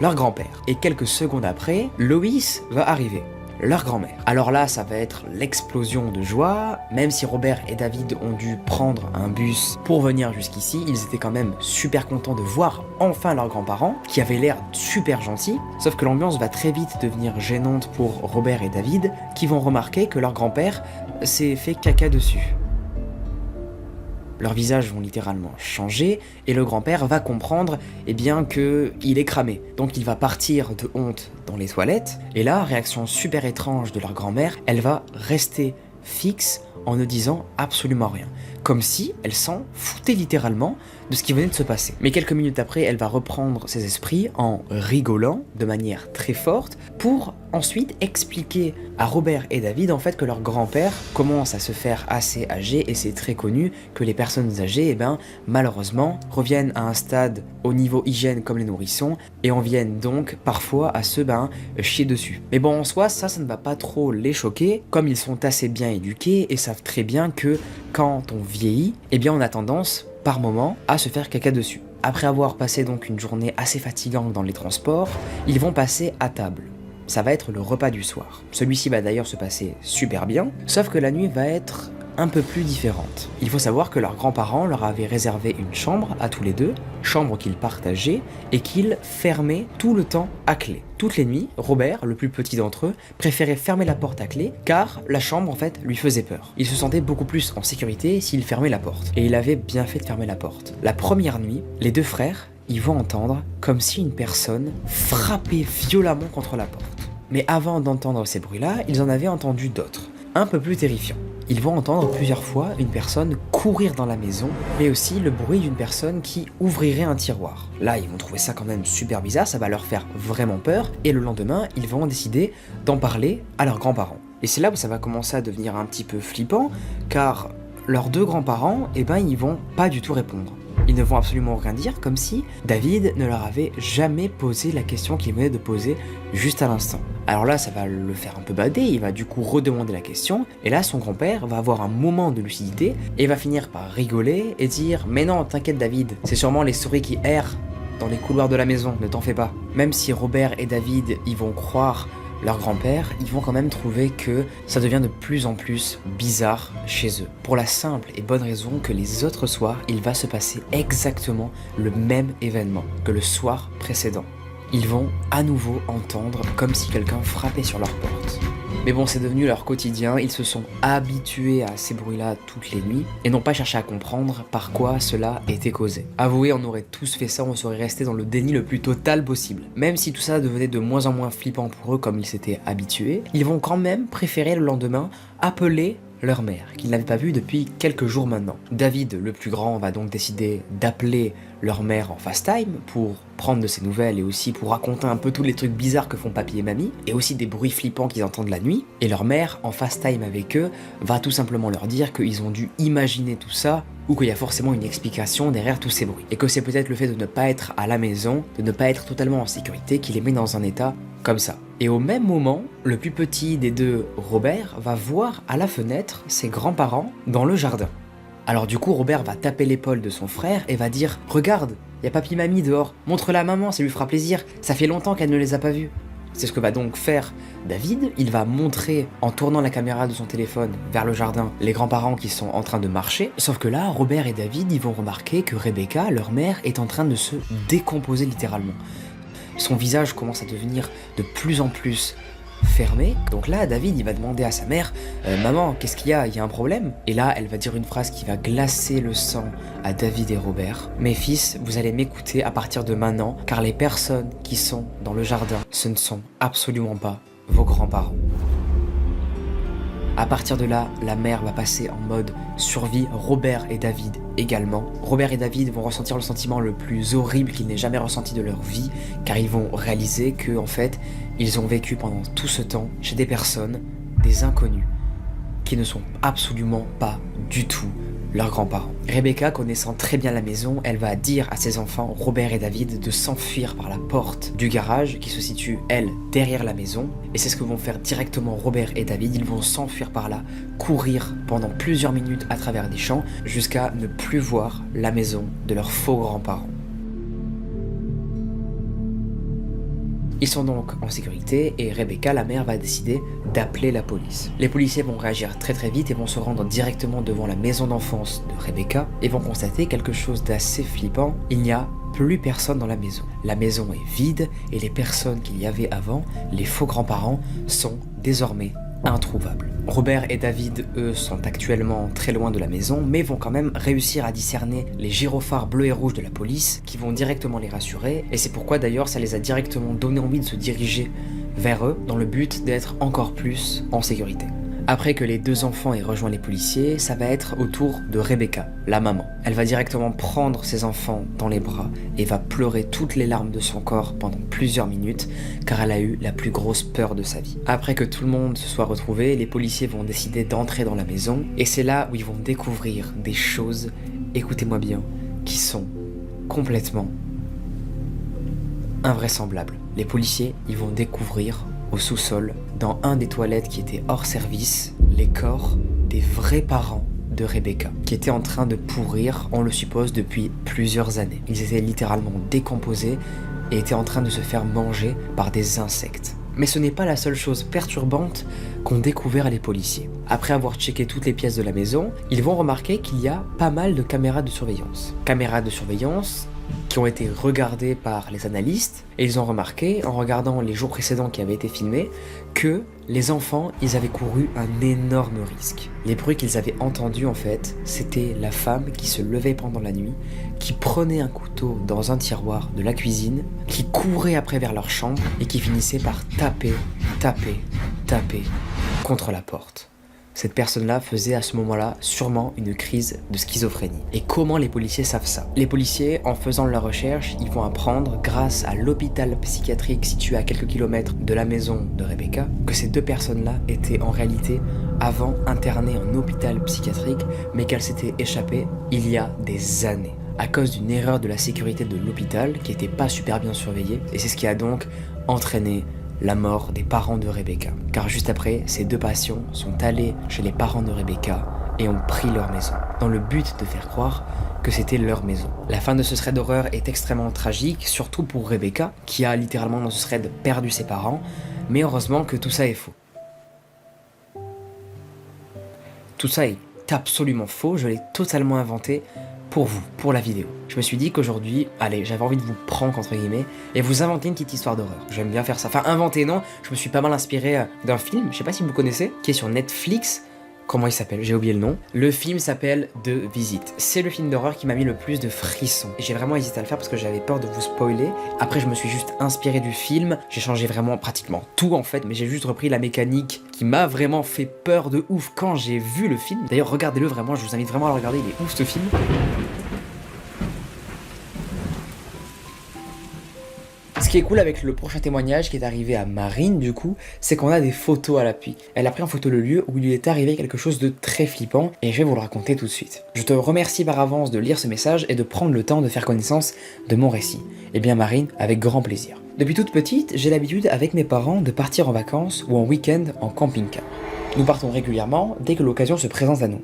Leur grand-père. Et quelques secondes après, Loïs va arriver, leur grand-mère. Alors là, ça va être l'explosion de joie. Même si Robert et David ont dû prendre un bus pour venir jusqu'ici, ils étaient quand même super contents de voir enfin leurs grands-parents, qui avaient l'air super gentils. Sauf que l'ambiance va très vite devenir gênante pour Robert et David, qui vont remarquer que leur grand-père s'est fait caca dessus. Leurs visages vont littéralement changer et le grand-père va comprendre qu'il est cramé. Donc il va partir de honte dans les toilettes et là, réaction super étrange de leur grand-mère, elle va rester fixe en ne disant absolument rien. Comme si elle s'en foutait littéralement de ce qui venait de se passer. Mais quelques minutes après, elle va reprendre ses esprits en rigolant de manière très forte pour ensuite expliquer à Robert et David en fait que leur grand-père commence à se faire assez âgé et c'est très connu que les personnes âgées, malheureusement, reviennent à un stade au niveau hygiène comme les nourrissons et en viennent donc parfois à se chier dessus. Mais bon, en soi, ça ne va pas trop les choquer, comme ils sont assez bien éduqués et savent très bien que quand on vieillit, on a tendance par moment à se faire caca dessus. Après avoir passé donc une journée assez fatigante dans les transports, ils vont passer à table. Ça va être le repas du soir. Celui-ci va d'ailleurs se passer super bien, sauf que la nuit va être un peu plus différente. Il faut savoir que leurs grands-parents leur avaient réservé une chambre à tous les deux, chambre qu'ils partageaient et qu'ils fermaient tout le temps à clé. Toutes les nuits, Robert, le plus petit d'entre eux, préférait fermer la porte à clé car la chambre en fait lui faisait peur. Il se sentait beaucoup plus en sécurité s'il fermait la porte. Et il avait bien fait de fermer la porte. La première nuit, les deux frères, ils vont entendre comme si une personne frappait violemment contre la porte. Mais avant d'entendre ces bruits-là, ils en avaient entendu d'autres, un peu plus terrifiants. Ils vont entendre plusieurs fois une personne courir dans la maison, mais aussi le bruit d'une personne qui ouvrirait un tiroir. Là, ils vont trouver ça quand même super bizarre, ça va leur faire vraiment peur, et le lendemain, ils vont décider d'en parler à leurs grands-parents. Et c'est là où ça va commencer à devenir un petit peu flippant, car leurs deux grands-parents, ils vont pas du tout répondre. Ils ne vont absolument rien dire, comme si David ne leur avait jamais posé la question qu'il venait de poser juste à l'instant. Alors là, ça va le faire un peu bader, il va du coup redemander la question, et là, son grand-père va avoir un moment de lucidité, et va finir par rigoler et dire « Mais non, t'inquiète David, c'est sûrement les souris qui errent dans les couloirs de la maison, ne t'en fais pas. » Même si Robert et David, ils vont croire leur grand-père, ils vont quand même trouver que ça devient de plus en plus bizarre chez eux. Pour la simple et bonne raison que les autres soirs, il va se passer exactement le même événement que le soir précédent. Ils vont à nouveau entendre comme si quelqu'un frappait sur leur porte. Mais bon, c'est devenu leur quotidien, ils se sont habitués à ces bruits-là toutes les nuits et n'ont pas cherché à comprendre par quoi cela était causé. Avouez, on aurait tous fait ça, on serait resté dans le déni le plus total possible. Même si tout ça devenait de moins en moins flippant pour eux comme ils s'étaient habitués, ils vont quand même préférer le lendemain appeler leur mère, qu'ils n'avaient pas vue depuis quelques jours maintenant. David, le plus grand, va donc décider d'appeler leur mère en FaceTime pour prendre de ses nouvelles et aussi pour raconter un peu tous les trucs bizarres que font papy et mamie, et aussi des bruits flippants qu'ils entendent la nuit. Et leur mère, en FaceTime avec eux, va tout simplement leur dire qu'ils ont dû imaginer tout ça, ou qu'il y a forcément une explication derrière tous ces bruits. Et que c'est peut-être le fait de ne pas être à la maison, de ne pas être totalement en sécurité, qui les met dans un état comme ça. Et au même moment, le plus petit des deux, Robert, va voir à la fenêtre ses grands-parents dans le jardin. Alors du coup, Robert va taper l'épaule de son frère et va dire « Regarde, y a papy-mamie dehors, montre-la à maman, ça lui fera plaisir, ça fait longtemps qu'elle ne les a pas vus. » C'est ce que va donc faire David, il va montrer en tournant la caméra de son téléphone vers le jardin les grands-parents qui sont en train de marcher, sauf que là, Robert et David, ils vont remarquer que Rebecca, leur mère, est en train de se décomposer littéralement. Son visage commence à devenir de plus en plus fermé. Donc là, David, il va demander à sa mère « Maman, qu'est-ce qu'il y a? Il y a un problème ?» Et là, elle va dire une phrase qui va glacer le sang à David et Robert. « Mes fils, vous allez m'écouter à partir de maintenant, car les personnes qui sont dans le jardin, ce ne sont absolument pas vos grands-parents. » À partir de là, la mère va passer en mode survie, Robert et David également. Robert et David vont ressentir le sentiment le plus horrible qu'ils n'aient jamais ressenti de leur vie, car ils vont réaliser que, en fait, ils ont vécu pendant tout ce temps chez des personnes, des inconnus, qui ne sont absolument pas du tout leurs grands-parents. Rebecca, connaissant très bien la maison, elle va dire à ses enfants, Robert et David, de s'enfuir par la porte du garage qui se situe, elle, derrière la maison. Et c'est ce que vont faire directement Robert et David. Ils vont s'enfuir par là, courir pendant plusieurs minutes à travers des champs, jusqu'à ne plus voir la maison de leurs faux grands-parents. Ils sont donc en sécurité et Rebecca, la mère, va décider d'appeler la police. Les policiers vont réagir très vite et vont se rendre directement devant la maison d'enfance de Rebecca et vont constater quelque chose d'assez flippant. Il n'y a plus personne dans la maison. La maison est vide et les personnes qu'il y avait avant, les faux grands-parents, sont désormais introuvables. Robert et David, eux, sont actuellement très loin de la maison, mais vont quand même réussir à discerner les gyrophares bleus et rouges de la police, qui vont directement les rassurer, et c'est pourquoi d'ailleurs ça les a directement donné envie de se diriger vers eux, dans le but d'être encore plus en sécurité. Après que les deux enfants aient rejoint les policiers, ça va être au tour de Rebecca, la maman. Elle va directement prendre ses enfants dans les bras et va pleurer toutes les larmes de son corps pendant plusieurs minutes, car elle a eu la plus grosse peur de sa vie. Après que tout le monde se soit retrouvé, les policiers vont décider d'entrer dans la maison, et c'est là où ils vont découvrir des choses, écoutez-moi bien, qui sont complètement invraisemblables. Les policiers, ils vont découvrir au sous-sol, dans un des toilettes qui était hors service, les corps des vrais parents de Rebecca, qui étaient en train de pourrir, on le suppose, depuis plusieurs années. Ils étaient littéralement décomposés et étaient en train de se faire manger par des insectes. Mais ce n'est pas la seule chose perturbante qu'ont découvert les policiers. Après avoir checké toutes les pièces de la maison, ils vont remarquer qu'il y a pas mal de caméras de surveillance. Caméras de surveillance qui ont été regardées par les analystes, et ils ont remarqué, en regardant les jours précédents qui avaient été filmés, que les enfants, ils avaient couru un énorme risque. Les bruits qu'ils avaient entendus, en fait, c'était la femme qui se levait pendant la nuit, qui prenait un couteau dans un tiroir de la cuisine, qui courait après vers leur chambre, et qui finissait par taper contre la porte. Cette personne-là faisait à ce moment-là sûrement une crise de schizophrénie. Et comment les policiers savent ça? Les policiers, en faisant leurs recherches, ils vont apprendre, grâce à l'hôpital psychiatrique situé à quelques kilomètres de la maison de Rebecca, que ces deux personnes-là étaient en réalité avant internées en hôpital psychiatrique, mais qu'elles s'étaient échappées il y a des années, à cause d'une erreur de la sécurité de l'hôpital qui n'était pas super bien surveillée, et c'est ce qui a donc entraîné la mort des parents de Rebecca. Car juste après, ces deux patients sont allés chez les parents de Rebecca et ont pris leur maison, dans le but de faire croire que c'était leur maison. La fin de ce thread d'horreur est extrêmement tragique, surtout pour Rebecca, qui a littéralement dans ce thread perdu ses parents, mais heureusement que tout ça est faux. Tout ça est absolument faux, je l'ai totalement inventé pour vous, pour la vidéo. Je me suis dit qu'aujourd'hui, allez, j'avais envie de vous prank entre guillemets et vous inventer une petite histoire d'horreur. J'aime bien faire ça. Enfin, inventer, non, je me suis pas mal inspiré d'un film, je sais pas si vous connaissez, qui est sur Netflix. Comment il s'appelle? J'ai oublié le nom. Le film s'appelle The Visit. C'est le film d'horreur qui m'a mis le plus de frissons. Et j'ai vraiment hésité à le faire parce que j'avais peur de vous spoiler. Après, je me suis juste inspiré du film. J'ai changé vraiment pratiquement tout en fait, mais j'ai juste repris la mécanique qui m'a vraiment fait peur de ouf quand j'ai vu le film. D'ailleurs, regardez-le vraiment, je vous invite vraiment à le regarder, il est ouf ce film. Ce qui est cool avec le prochain témoignage qui est arrivé à Marine du coup, c'est qu'on a des photos à l'appui. Elle a pris en photo le lieu où il lui est arrivé quelque chose de très flippant et je vais vous le raconter tout de suite. Je te remercie par avance de lire ce message et de prendre le temps de faire connaissance de mon récit. Eh bien Marine, avec grand plaisir. Depuis toute petite, j'ai l'habitude avec mes parents de partir en vacances ou en week-end en camping-car. Nous partons régulièrement dès que l'occasion se présente à nous.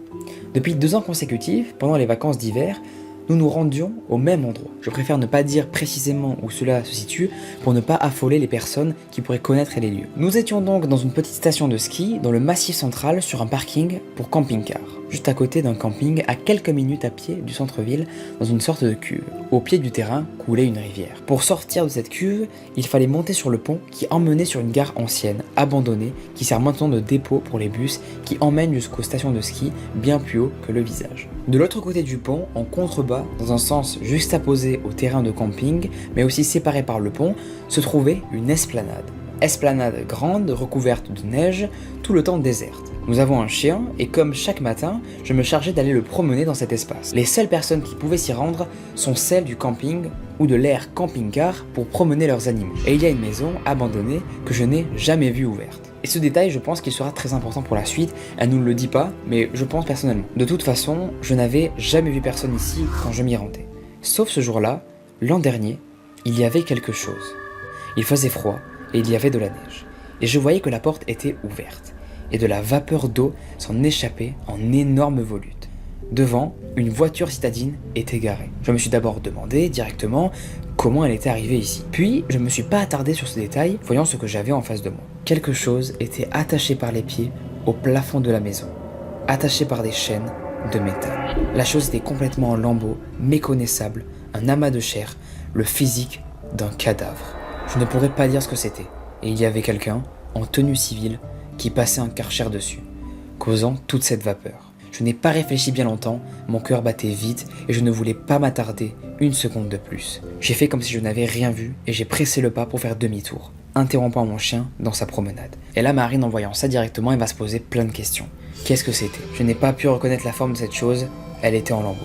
Depuis 2 ans consécutifs, pendant les vacances d'hiver, nous nous rendions au même endroit. Je préfère ne pas dire précisément où cela se situe pour ne pas affoler les personnes qui pourraient connaître les lieux. Nous étions donc dans une petite station de ski dans le massif central sur un parking pour camping-car, juste à côté d'un camping à quelques minutes à pied du centre-ville dans une sorte de cuve. Au pied du terrain coulait une rivière. Pour sortir de cette cuve, il fallait monter sur le pont qui emmenait sur une gare ancienne, abandonnée, qui sert maintenant de dépôt pour les bus qui emmènent jusqu'aux stations de ski bien plus haut que le visage. De l'autre côté du pont, en contrebas, dans un sens juxtaposé au terrain de camping, mais aussi séparé par le pont, se trouvait une esplanade. Esplanade grande, recouverte de neige, tout le temps déserte. Nous avons un chien et comme chaque matin, je me chargeais d'aller le promener dans cet espace. Les seules personnes qui pouvaient s'y rendre sont celles du camping ou de l'aire camping-car pour promener leurs animaux. Et il y a une maison abandonnée que je n'ai jamais vue ouverte. Et ce détail, je pense qu'il sera très important pour la suite. Elle nous le dit pas, mais je pense personnellement. De toute façon, je n'avais jamais vu personne ici quand je m'y rendais. Sauf ce jour-là, l'an dernier, il y avait quelque chose. Il faisait froid et il y avait de la neige. Et je voyais que la porte était ouverte. Et de la vapeur d'eau s'en échappait en énormes volutes. Devant, une voiture citadine était garée. Je me suis d'abord demandé directement comment elle était arrivée ici. Puis, je ne me suis pas attardé sur ce détail, voyant ce que j'avais en face de moi. Quelque chose était attaché par les pieds au plafond de la maison, attaché par des chaînes de métal. La chose était complètement en lambeaux, méconnaissable, un amas de chair, le physique d'un cadavre. Je ne pourrais pas dire ce que c'était, et il y avait quelqu'un, en tenue civile, qui passait un karcher dessus, causant toute cette vapeur. Je n'ai pas réfléchi bien longtemps, mon cœur battait vite et je ne voulais pas m'attarder une seconde de plus. J'ai fait comme si je n'avais rien vu et j'ai pressé le pas pour faire demi-tour, interrompant mon chien dans sa promenade. Et là, Marine, en voyant ça directement, elle va se poser plein de questions. Qu'est-ce que c'était? Je n'ai pas pu reconnaître la forme de cette chose, elle était en lambeaux.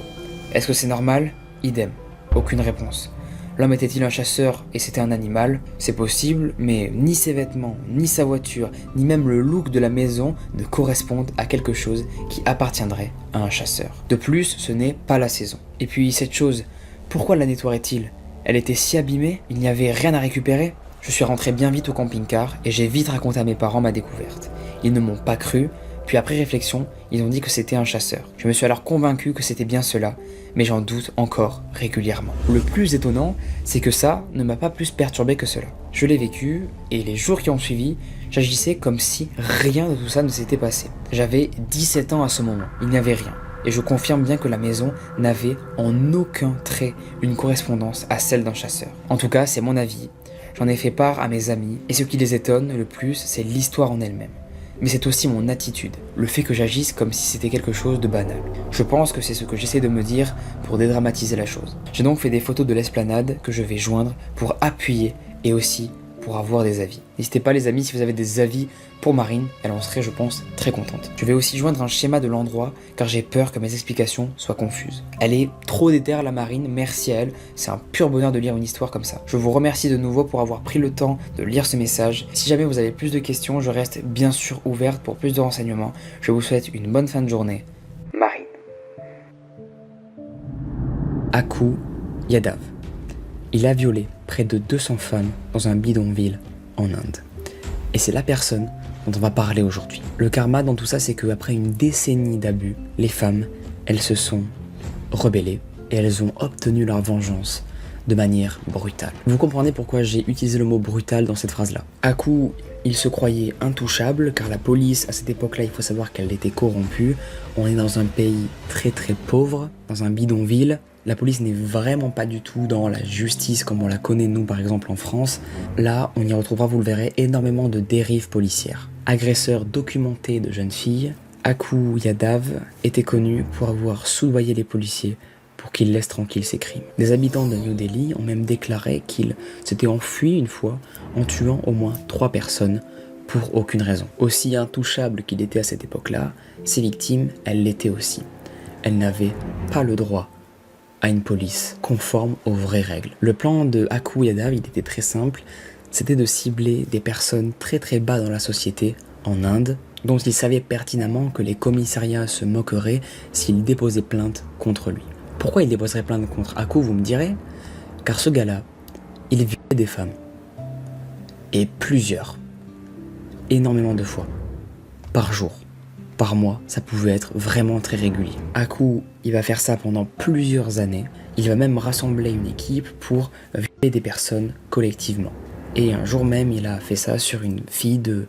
Est-ce que c'est normal? Idem. Aucune réponse. L'homme était-il un chasseur et c'était un animal? C'est possible, mais ni ses vêtements, ni sa voiture, ni même le look de la maison ne correspondent à quelque chose qui appartiendrait à un chasseur. De plus, ce n'est pas la saison. Et puis cette chose, pourquoi la nettoierait-il? Elle était si abîmée, il n'y avait rien à récupérer? Je suis rentré bien vite au camping-car et j'ai vite raconté à mes parents ma découverte. Ils ne m'ont pas cru, puis après réflexion, ils ont dit que c'était un chasseur. Je me suis alors convaincu que c'était bien cela, mais j'en doute encore régulièrement. Le plus étonnant, c'est que ça ne m'a pas plus perturbé que cela. Je l'ai vécu, et les jours qui ont suivi, j'agissais comme si rien de tout ça ne s'était passé. J'avais 17 ans à ce moment, il n'y avait rien. Et je confirme bien que la maison n'avait en aucun trait une correspondance à celle d'un chasseur. En tout cas, c'est mon avis. J'en ai fait part à mes amis, et ce qui les étonne le plus, c'est l'histoire en elle-même. Mais c'est aussi mon attitude, le fait que j'agisse comme si c'était quelque chose de banal. Je pense que c'est ce que j'essaie de me dire pour dédramatiser la chose. J'ai donc fait des photos de l'esplanade que je vais joindre pour appuyer et aussi pour avoir des avis. N'hésitez pas les amis, si vous avez des avis pour Marine, elle en serait je pense très contente. Je vais aussi joindre un schéma de l'endroit car j'ai peur que mes explications soient confuses. Elle est trop déterre la Marine, merci à elle, c'est un pur bonheur de lire une histoire comme ça. Je vous remercie de nouveau pour avoir pris le temps de lire ce message. Si jamais vous avez plus de questions, je reste bien sûr ouverte pour plus de renseignements. Je vous souhaite une bonne fin de journée. Marine. Aku Yadav. Il a violé près de 200 femmes dans un bidonville en Inde. Et c'est la personne dont on va parler aujourd'hui. Le karma dans tout ça, c'est qu'après une décennie d'abus, les femmes, elles se sont rebellées et elles ont obtenu leur vengeance de manière brutale. Vous comprenez pourquoi j'ai utilisé le mot brutal dans cette phrase-là. Aku, il se croyait intouchable car la police, à cette époque-là, il faut savoir qu'elle était corrompue. On est dans un pays très très pauvre, dans un bidonville. La police n'est vraiment pas du tout dans la justice comme on la connaît nous par exemple en France. Là, on y retrouvera, vous le verrez, énormément de dérives policières. Agresseur documenté de jeunes filles, Aku Yadav était connu pour avoir soudoyé les policiers pour qu'ils laissent tranquille ses crimes. Des habitants de New Delhi ont même déclaré qu'il s'était enfui une fois en tuant au moins 3 personnes pour aucune raison. Aussi intouchable qu'il était à cette époque-là, ses victimes, elles l'étaient aussi. Elles n'avaient pas le droit à une police conforme aux vraies règles. Le plan de Aku Yadav, il était très simple, c'était de cibler des personnes très très bas dans la société en Inde, dont il savait pertinemment que les commissariats se moqueraient s'il déposait plainte contre lui. Pourquoi il déposerait plainte contre Aku, vous me direz? Car ce gars-là, il violait des femmes. Et plusieurs. Énormément de fois. Par jour. Par mois, ça pouvait être vraiment très régulier. Aku, il va faire ça pendant plusieurs années. Il va même rassembler une équipe pour violer des personnes collectivement. Et un jour même, il a fait ça sur une fille de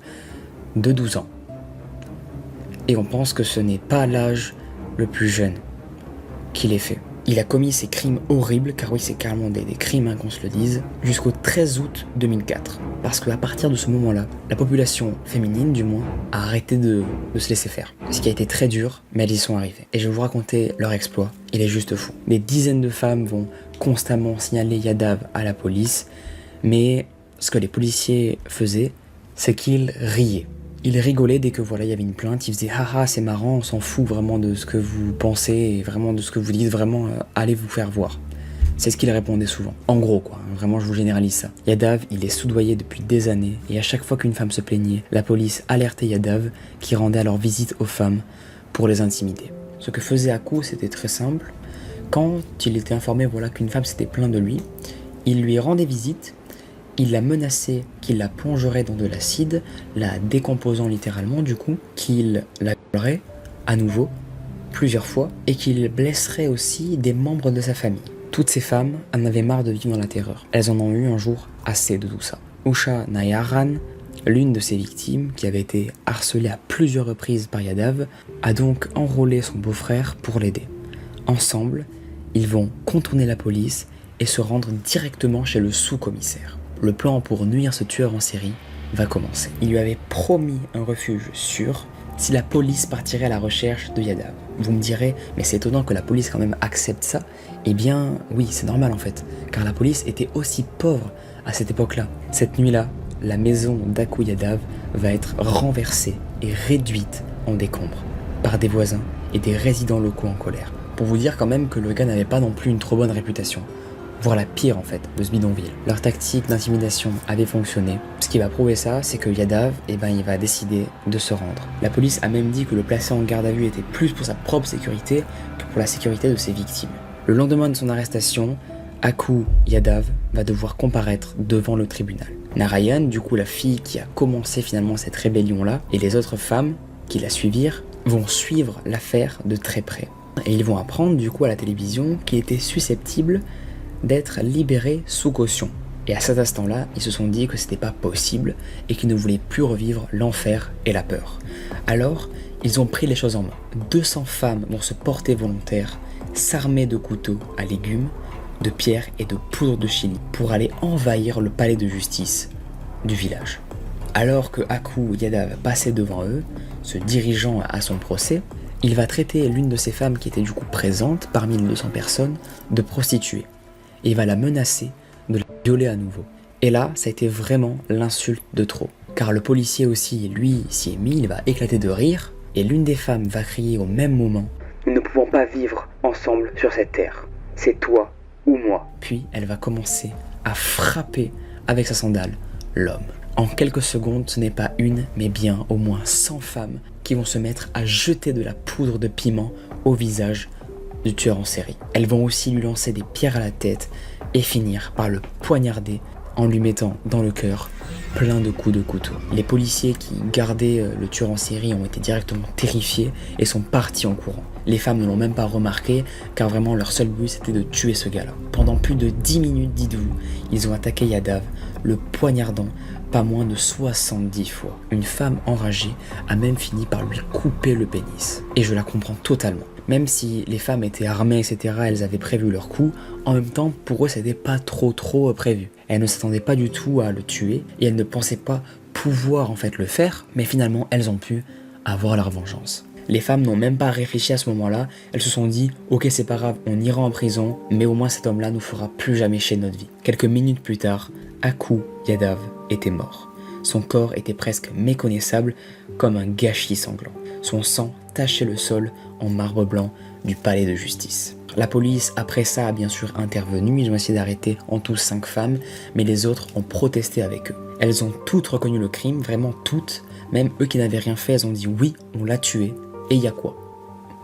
12 ans. Et on pense que ce n'est pas l'âge le plus jeune qu'il ait fait. Il a commis ces crimes horribles, car oui, c'est carrément des crimes, qu'on se le dise, jusqu'au 13 août 2004. Parce qu'à partir de ce moment-là, la population féminine, du moins, a arrêté de se laisser faire. Ce qui a été très dur, mais elles y sont arrivées. Et je vais vous raconter leur exploit, il est juste fou. Des dizaines de femmes vont constamment signaler Yadav à la police, mais ce que les policiers faisaient, c'est qu'ils riaient. Il rigolait dès que voilà, il y avait une plainte, il faisait haha c'est marrant, on s'en fout vraiment de ce que vous pensez et vraiment de ce que vous dites, vraiment allez vous faire voir. C'est ce qu'il répondait souvent. En gros quoi, vraiment je vous généralise ça. Yadav, il est soudoyé depuis des années et à chaque fois qu'une femme se plaignait, la police alertait Yadav qui rendait alors visite aux femmes pour les intimider. Ce que faisait Aku, c'était très simple. Quand il était informé voilà, qu'une femme s'était plainte de lui, il lui rendait visite, il la menaçait qu'il la plongerait dans de l'acide, la décomposant littéralement du coup, qu'il la violerait à nouveau, plusieurs fois, et qu'il blesserait aussi des membres de sa famille. Toutes ces femmes en avaient marre de vivre dans la terreur. Elles en ont eu un jour assez de tout ça. Usha Nayaran, l'une de ses victimes, qui avait été harcelée à plusieurs reprises par Yadav, a donc enrôlé son beau-frère pour l'aider. Ensemble, ils vont contourner la police et se rendre directement chez le sous-commissaire. Le plan pour nuire ce tueur en série va commencer. Il lui avait promis un refuge sûr si la police partirait à la recherche de Yadav. Vous me direz, mais c'est étonnant que la police quand même accepte ça. Eh bien, oui, c'est normal en fait, car la police était aussi pauvre à cette époque-là. Cette nuit-là, la maison d'Aku Yadav va être renversée et réduite en décombres par des voisins et des résidents locaux en colère. Pour vous dire quand même que le gars n'avait pas non plus une trop bonne réputation. Voire la pire en fait, de ce bidonville. Leur tactique d'intimidation avait fonctionné. Ce qui va prouver ça, c'est que Yadav, il va décider de se rendre. La police a même dit que le placer en garde à vue était plus pour sa propre sécurité que pour la sécurité de ses victimes. Le lendemain de son arrestation, Aku Yadav va devoir comparaître devant le tribunal. Narayan, du coup la fille qui a commencé finalement cette rébellion-là, et les autres femmes qui la suivirent, vont suivre l'affaire de très près. Et ils vont apprendre du coup à la télévision qu'il était susceptible d'être libéré sous caution. Et à cet instant-là, ils se sont dit que c'était pas possible et qu'ils ne voulaient plus revivre l'enfer et la peur. Alors, ils ont pris les choses en main. 200 femmes vont se porter volontaires, s'armer de couteaux à légumes, de pierres et de poudre de chili pour aller envahir le palais de justice du village. Alors que Aku Yadav passait devant eux, se dirigeant à son procès, il va traiter l'une de ces femmes qui était du coup présente parmi les 200 personnes de prostituée. Et il va la menacer de la violer à nouveau. Et là, ça a été vraiment l'insulte de trop. Car le policier aussi, lui, s'y est mis, il va éclater de rire, et l'une des femmes va crier au même moment « Nous ne pouvons pas vivre ensemble sur cette terre. C'est toi ou moi. » Puis elle va commencer à frapper avec sa sandale l'homme. En quelques secondes, ce n'est pas une, mais bien au moins 100 femmes qui vont se mettre à jeter de la poudre de piment au visage du tueur en série. Elles vont aussi lui lancer des pierres à la tête et finir par le poignarder en lui mettant dans le cœur plein de coups de couteau. Les policiers qui gardaient le tueur en série ont été directement terrifiés et sont partis en courant. Les femmes ne l'ont même pas remarqué car vraiment leur seul but c'était de tuer ce gars-là. Pendant plus de 10 minutes, dites-vous, ils ont attaqué Yadav, le poignardant pas moins de 70 fois. Une femme enragée a même fini par lui couper le pénis. Et je la comprends totalement. Même si les femmes étaient armées, etc., elles avaient prévu leur coup, en même temps, pour eux, c'était pas trop prévu. Elles ne s'attendaient pas du tout à le tuer, et elles ne pensaient pas pouvoir en fait le faire, mais finalement, elles ont pu avoir leur vengeance. Les femmes n'ont même pas réfléchi à ce moment-là, elles se sont dit « Ok, c'est pas grave, on ira en prison, mais au moins cet homme-là nous fera plus jamais chier de notre vie. » Quelques minutes plus tard, Aku Yadav était mort. Son corps était presque méconnaissable, comme un gâchis sanglant. Son sang tachait le sol en marbre blanc du palais de justice. La police, après ça, a bien sûr intervenu. Ils ont essayé d'arrêter en tout 5 femmes, mais les autres ont protesté avec eux. Elles ont toutes reconnu le crime, vraiment toutes. Même eux qui n'avaient rien fait, elles ont dit oui, on l'a tué. Et il y a quoi?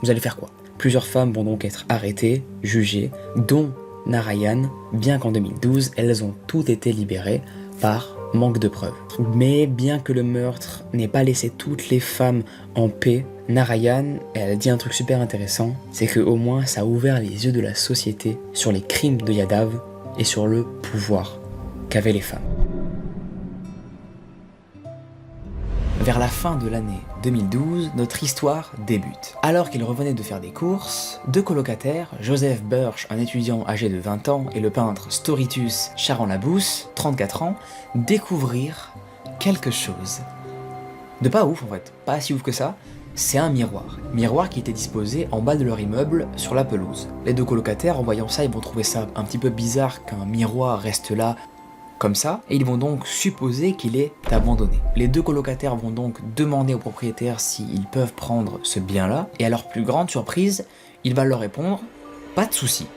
Vous allez faire quoi? Plusieurs femmes vont donc être arrêtées, jugées, dont Narayan, bien qu'en 2012, elles ont toutes été libérées par manque de preuves. Mais bien que le meurtre n'ait pas laissé toutes les femmes en paix, Narayan, elle a dit un truc super intéressant, c'est que au moins ça a ouvert les yeux de la société sur les crimes de Yadav et sur le pouvoir qu'avaient les femmes. Vers la fin de l'année 2012, notre histoire débute. Alors qu'il revenait de faire des courses, 2 colocataires, Joseph Birch, un étudiant âgé de 20 ans, et le peintre Storitus Charan-Labous, 34 ans, découvrirent quelque chose. De pas ouf en fait, pas si ouf que ça, c'est un miroir. Miroir qui était disposé en bas de leur immeuble sur la pelouse. Les 2 colocataires, en voyant ça, ils vont trouver ça un petit peu bizarre qu'un miroir reste là comme ça, et ils vont donc supposer qu'il est abandonné. Les deux colocataires vont donc demander au propriétaire s'ils peuvent prendre ce bien-là, et à leur plus grande surprise, il va leur répondre « pas de souci ».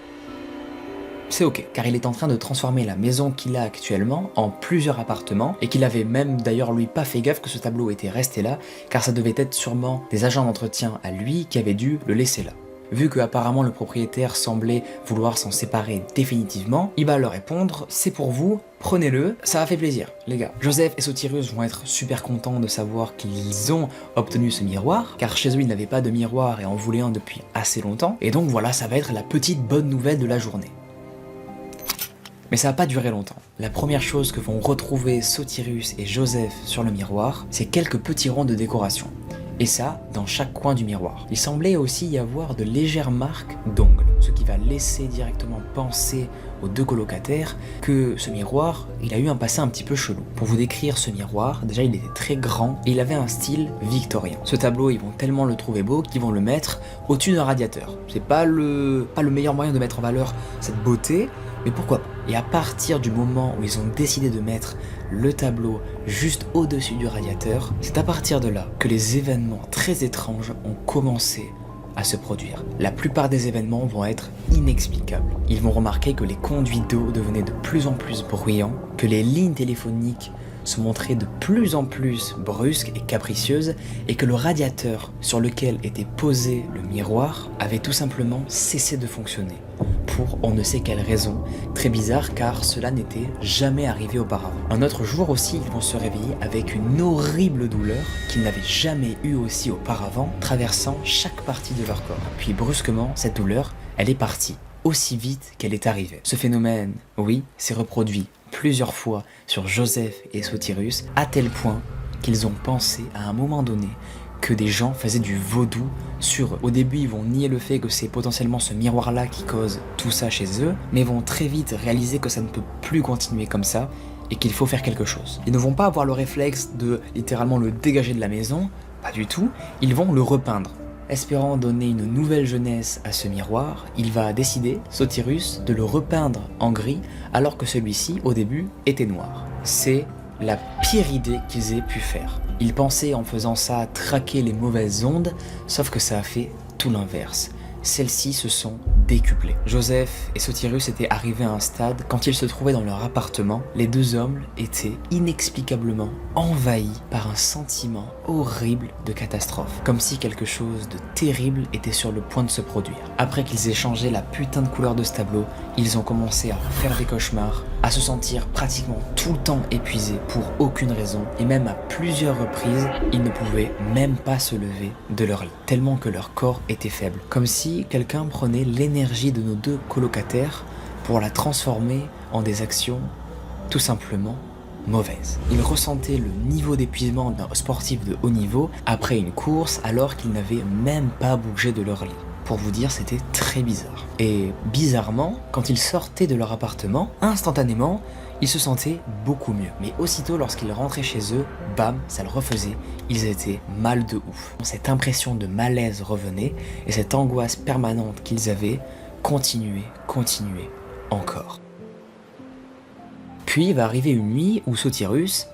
C'est ok, car il est en train de transformer la maison qu'il a actuellement en plusieurs appartements, et qu'il avait même d'ailleurs lui pas fait gaffe que ce tableau était resté là, car ça devait être sûrement des agents d'entretien à lui qui avaient dû le laisser là. Vu que apparemment le propriétaire semblait vouloir s'en séparer définitivement, il va leur répondre « c'est pour vous, prenez-le, ça a fait plaisir les gars ». Joseph et Sotirius vont être super contents de savoir qu'ils ont obtenu ce miroir, car chez eux ils n'avaient pas de miroir et en voulaient un depuis assez longtemps, et donc voilà, ça va être la petite bonne nouvelle de la journée. Mais ça va pas durer longtemps. La première chose que vont retrouver Sotirius et Joseph sur le miroir, c'est quelques petits ronds de décoration. Et ça, dans chaque coin du miroir. Il semblait aussi y avoir de légères marques d'ongles, ce qui va laisser directement penser aux deux colocataires que ce miroir, il a eu un passé un petit peu chelou. Pour vous décrire ce miroir, déjà il était très grand et il avait un style victorien. Ce tableau, ils vont tellement le trouver beau qu'ils vont le mettre au-dessus d'un radiateur. C'est pas le meilleur moyen de mettre en valeur cette beauté, mais pourquoi pas? Et à partir du moment où ils ont décidé de mettre le tableau juste au-dessus du radiateur, c'est à partir de là que les événements très étranges ont commencé à se produire. La plupart des événements vont être inexplicables. Ils vont remarquer que les conduits d'eau devenaient de plus en plus bruyants, que les lignes téléphoniques se montraient de plus en plus brusques et capricieuses, et que le radiateur sur lequel était posé le miroir avait tout simplement cessé de fonctionner. Pour on ne sait quelle raison, très bizarre car cela n'était jamais arrivé auparavant. Un autre jour aussi, ils vont se réveiller avec une horrible douleur qu'ils n'avaient jamais eue aussi auparavant, traversant chaque partie de leur corps. Puis brusquement, cette douleur, elle est partie, aussi vite qu'elle est arrivée. Ce phénomène, oui, s'est reproduit plusieurs fois sur Joseph et Sotirius, à tel point qu'ils ont pensé à un moment donné que des gens faisaient du vaudou sur eux. Au début, ils vont nier le fait que c'est potentiellement ce miroir-là qui cause tout ça chez eux, mais vont très vite réaliser que ça ne peut plus continuer comme ça et qu'il faut faire quelque chose. Ils ne vont pas avoir le réflexe de littéralement le dégager de la maison, pas du tout, ils vont le repeindre. Espérant donner une nouvelle jeunesse à ce miroir, il va décider, Sotirius, de le repeindre en gris alors que celui-ci, au début, était noir. C'est la pire idée qu'ils aient pu faire. Ils pensaient en faisant ça traquer les mauvaises ondes, sauf que ça a fait tout l'inverse. Celles-ci se sont décuplées. Joseph et Sotirius étaient arrivés à un stade, quand ils se trouvaient dans leur appartement, les deux hommes étaient inexplicablement envahis par un sentiment horrible de catastrophe, comme si quelque chose de terrible était sur le point de se produire. Après qu'ils aient changé la putain de couleur de ce tableau, ils ont commencé à faire des cauchemars, à se sentir pratiquement tout le temps épuisés pour aucune raison, et même à plusieurs reprises, ils ne pouvaient même pas se lever de leur lit, tellement que leur corps était faible, comme si quelqu'un prenait l'énergie de nos deux colocataires pour la transformer en des actions tout simplement mauvaises. Ils ressentaient le niveau d'épuisement d'un sportif de haut niveau après une course alors qu'ils n'avaient même pas bougé de leur lit. Pour vous dire, c'était très bizarre. Et bizarrement, quand ils sortaient de leur appartement, instantanément, ils se sentaient beaucoup mieux. Mais aussitôt, lorsqu'ils rentraient chez eux, bam, ça le refaisait, ils étaient mal de ouf. Cette impression de malaise revenait, et cette angoisse permanente qu'ils avaient continuait encore. Puis va arriver une nuit où Sotirius,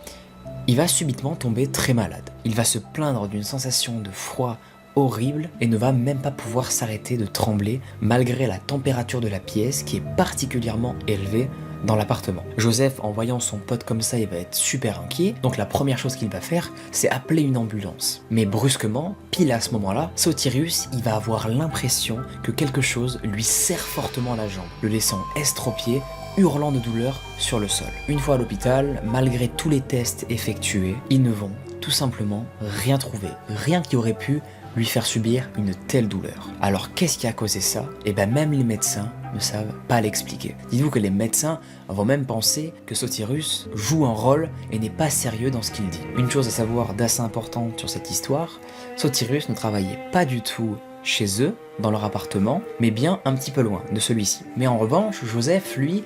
il va subitement tomber très malade. Il va se plaindre d'une sensation de froid horrible et ne va même pas pouvoir s'arrêter de trembler malgré la température de la pièce qui est particulièrement élevée dans l'appartement. Joseph, en voyant son pote comme ça, il va être super inquiet, donc la première chose qu'il va faire, c'est appeler une ambulance. Mais brusquement, pile à ce moment-là, Sotirius, il va avoir l'impression que quelque chose lui serre fortement la jambe, le laissant estropié, hurlant de douleur sur le sol. Une fois à l'hôpital, malgré tous les tests effectués, ils ne vont tout simplement rien trouver, rien qui aurait pu lui faire subir une telle douleur. Alors qu'est-ce qui a causé ça? Et ben même les médecins ne savent pas l'expliquer. Dites-vous que les médecins vont même penser que Sotirius joue un rôle et n'est pas sérieux dans ce qu'il dit. Une chose à savoir d'assez importante sur cette histoire, Sotirius ne travaillait pas du tout chez eux, dans leur appartement, mais bien un petit peu loin de celui-ci. Mais en revanche, Joseph, lui,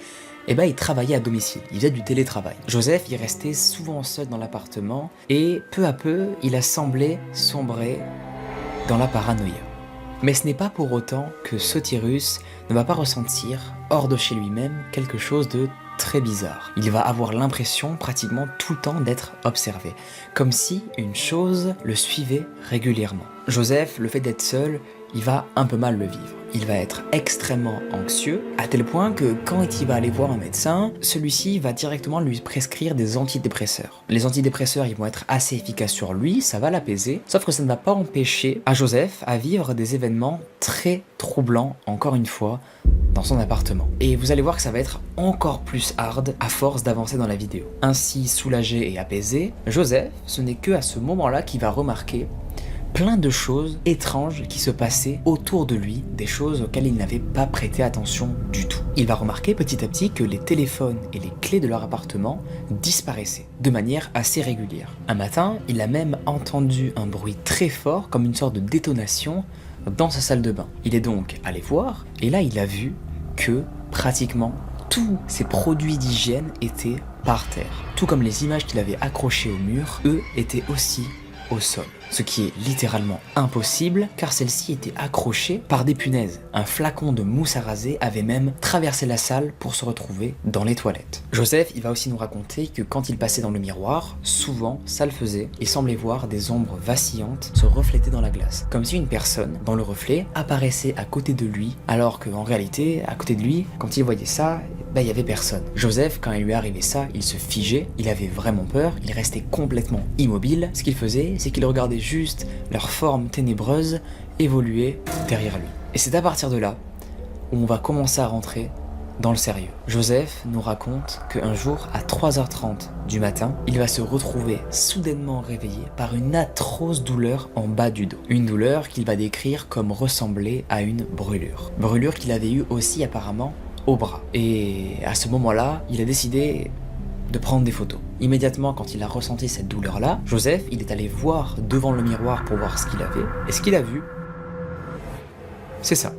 il travaillait à domicile, il faisait du télétravail. Joseph, il restait souvent seul dans l'appartement et peu à peu, il a semblé sombrer dans la paranoïa. Mais ce n'est pas pour autant que Sotirus ne va pas ressentir, hors de chez lui-même, quelque chose de très bizarre. Il va avoir l'impression pratiquement tout le temps d'être observé, comme si une chose le suivait régulièrement. Joseph, le fait d'être seul, il va un peu mal le vivre. Il va être extrêmement anxieux, à tel point que quand il va aller voir un médecin, celui-ci va directement lui prescrire des antidépresseurs. Les antidépresseurs, ils vont être assez efficaces sur lui, ça va l'apaiser, sauf que ça ne va pas empêcher à Joseph à vivre des événements très troublants, encore une fois, dans son appartement. Et vous allez voir que ça va être encore plus hard à force d'avancer dans la vidéo. Ainsi soulagé et apaisé, Joseph, ce n'est que à ce moment-là qu'il va remarquer plein de choses étranges qui se passaient autour de lui, des choses auxquelles il n'avait pas prêté attention du tout. Il va remarquer petit à petit que les téléphones et les clés de leur appartement disparaissaient de manière assez régulière. Un matin, il a même entendu un bruit très fort, comme une sorte de détonation, dans sa salle de bain. Il est donc allé voir, et là il a vu que pratiquement tous ces produits d'hygiène étaient par terre. Tout comme les images qu'il avait accrochées au mur, eux étaient aussi au sol. Ce qui est littéralement impossible car celle-ci était accrochée par des punaises. Un flacon de mousse à raser avait même traversé la salle pour se retrouver dans les toilettes. Joseph, il va aussi nous raconter que quand il passait dans le miroir, souvent, ça le faisait, il semblait voir des ombres vacillantes se refléter dans la glace. Comme si une personne, dans le reflet, apparaissait à côté de lui, alors qu'en réalité, à côté de lui, quand il voyait ça, il y avait personne. Joseph, quand il lui arrivait ça, il se figeait, il avait vraiment peur, il restait complètement immobile. Ce qu'il faisait, c'est qu'il regardait juste leur forme ténébreuse évoluer derrière lui. Et c'est à partir de là où on va commencer à rentrer dans le sérieux. Joseph nous raconte qu'un jour, à 3h30 du matin, il va se retrouver soudainement réveillé par une atroce douleur en bas du dos. Une douleur qu'il va décrire comme ressembler à une brûlure. Brûlure qu'il avait eue aussi apparemment au bras. Et à ce moment-là, il a décidé de prendre des photos. Immédiatement, quand il a ressenti cette douleur-là, Joseph, il est allé voir devant le miroir pour voir ce qu'il avait. Et ce qu'il a vu, c'est ça.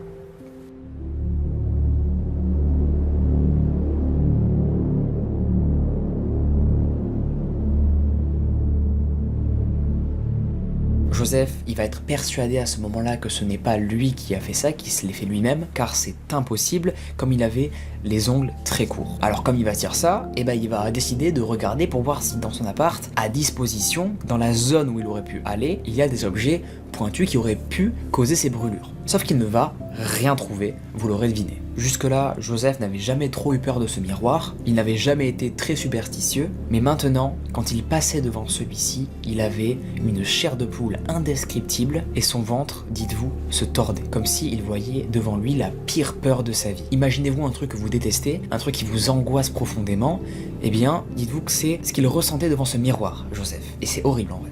Joseph, il va être persuadé à ce moment-là que ce n'est pas lui qui a fait ça, qui se l'est fait lui-même, car c'est impossible, comme il avait les ongles très courts. Alors comme il va se dire ça, il va décider de regarder pour voir si dans son appart, à disposition, dans la zone où il aurait pu aller, il y a des objets pointus qui auraient pu causer ces brûlures. Sauf qu'il ne va rien trouver, vous l'aurez deviné. Jusque-là, Joseph n'avait jamais trop eu peur de ce miroir, il n'avait jamais été très superstitieux, mais maintenant, quand il passait devant celui-ci, il avait une chair de poule indescriptible et son ventre, dites-vous, se tordait, comme s'il voyait devant lui la pire peur de sa vie. Imaginez-vous un truc que vous détestez, un truc qui vous angoisse profondément, eh bien, dites-vous que c'est ce qu'il ressentait devant ce miroir, Joseph. Et c'est horrible en vrai.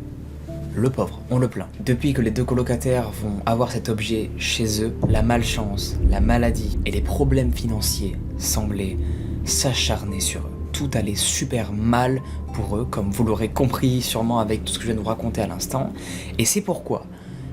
Le pauvre, on le plaint. Depuis que les deux colocataires vont avoir cet objet chez eux, la malchance, la maladie et les problèmes financiers semblaient s'acharner sur eux. Tout allait super mal pour eux, comme vous l'aurez compris sûrement avec tout ce que je viens de vous raconter à l'instant. Et c'est pourquoi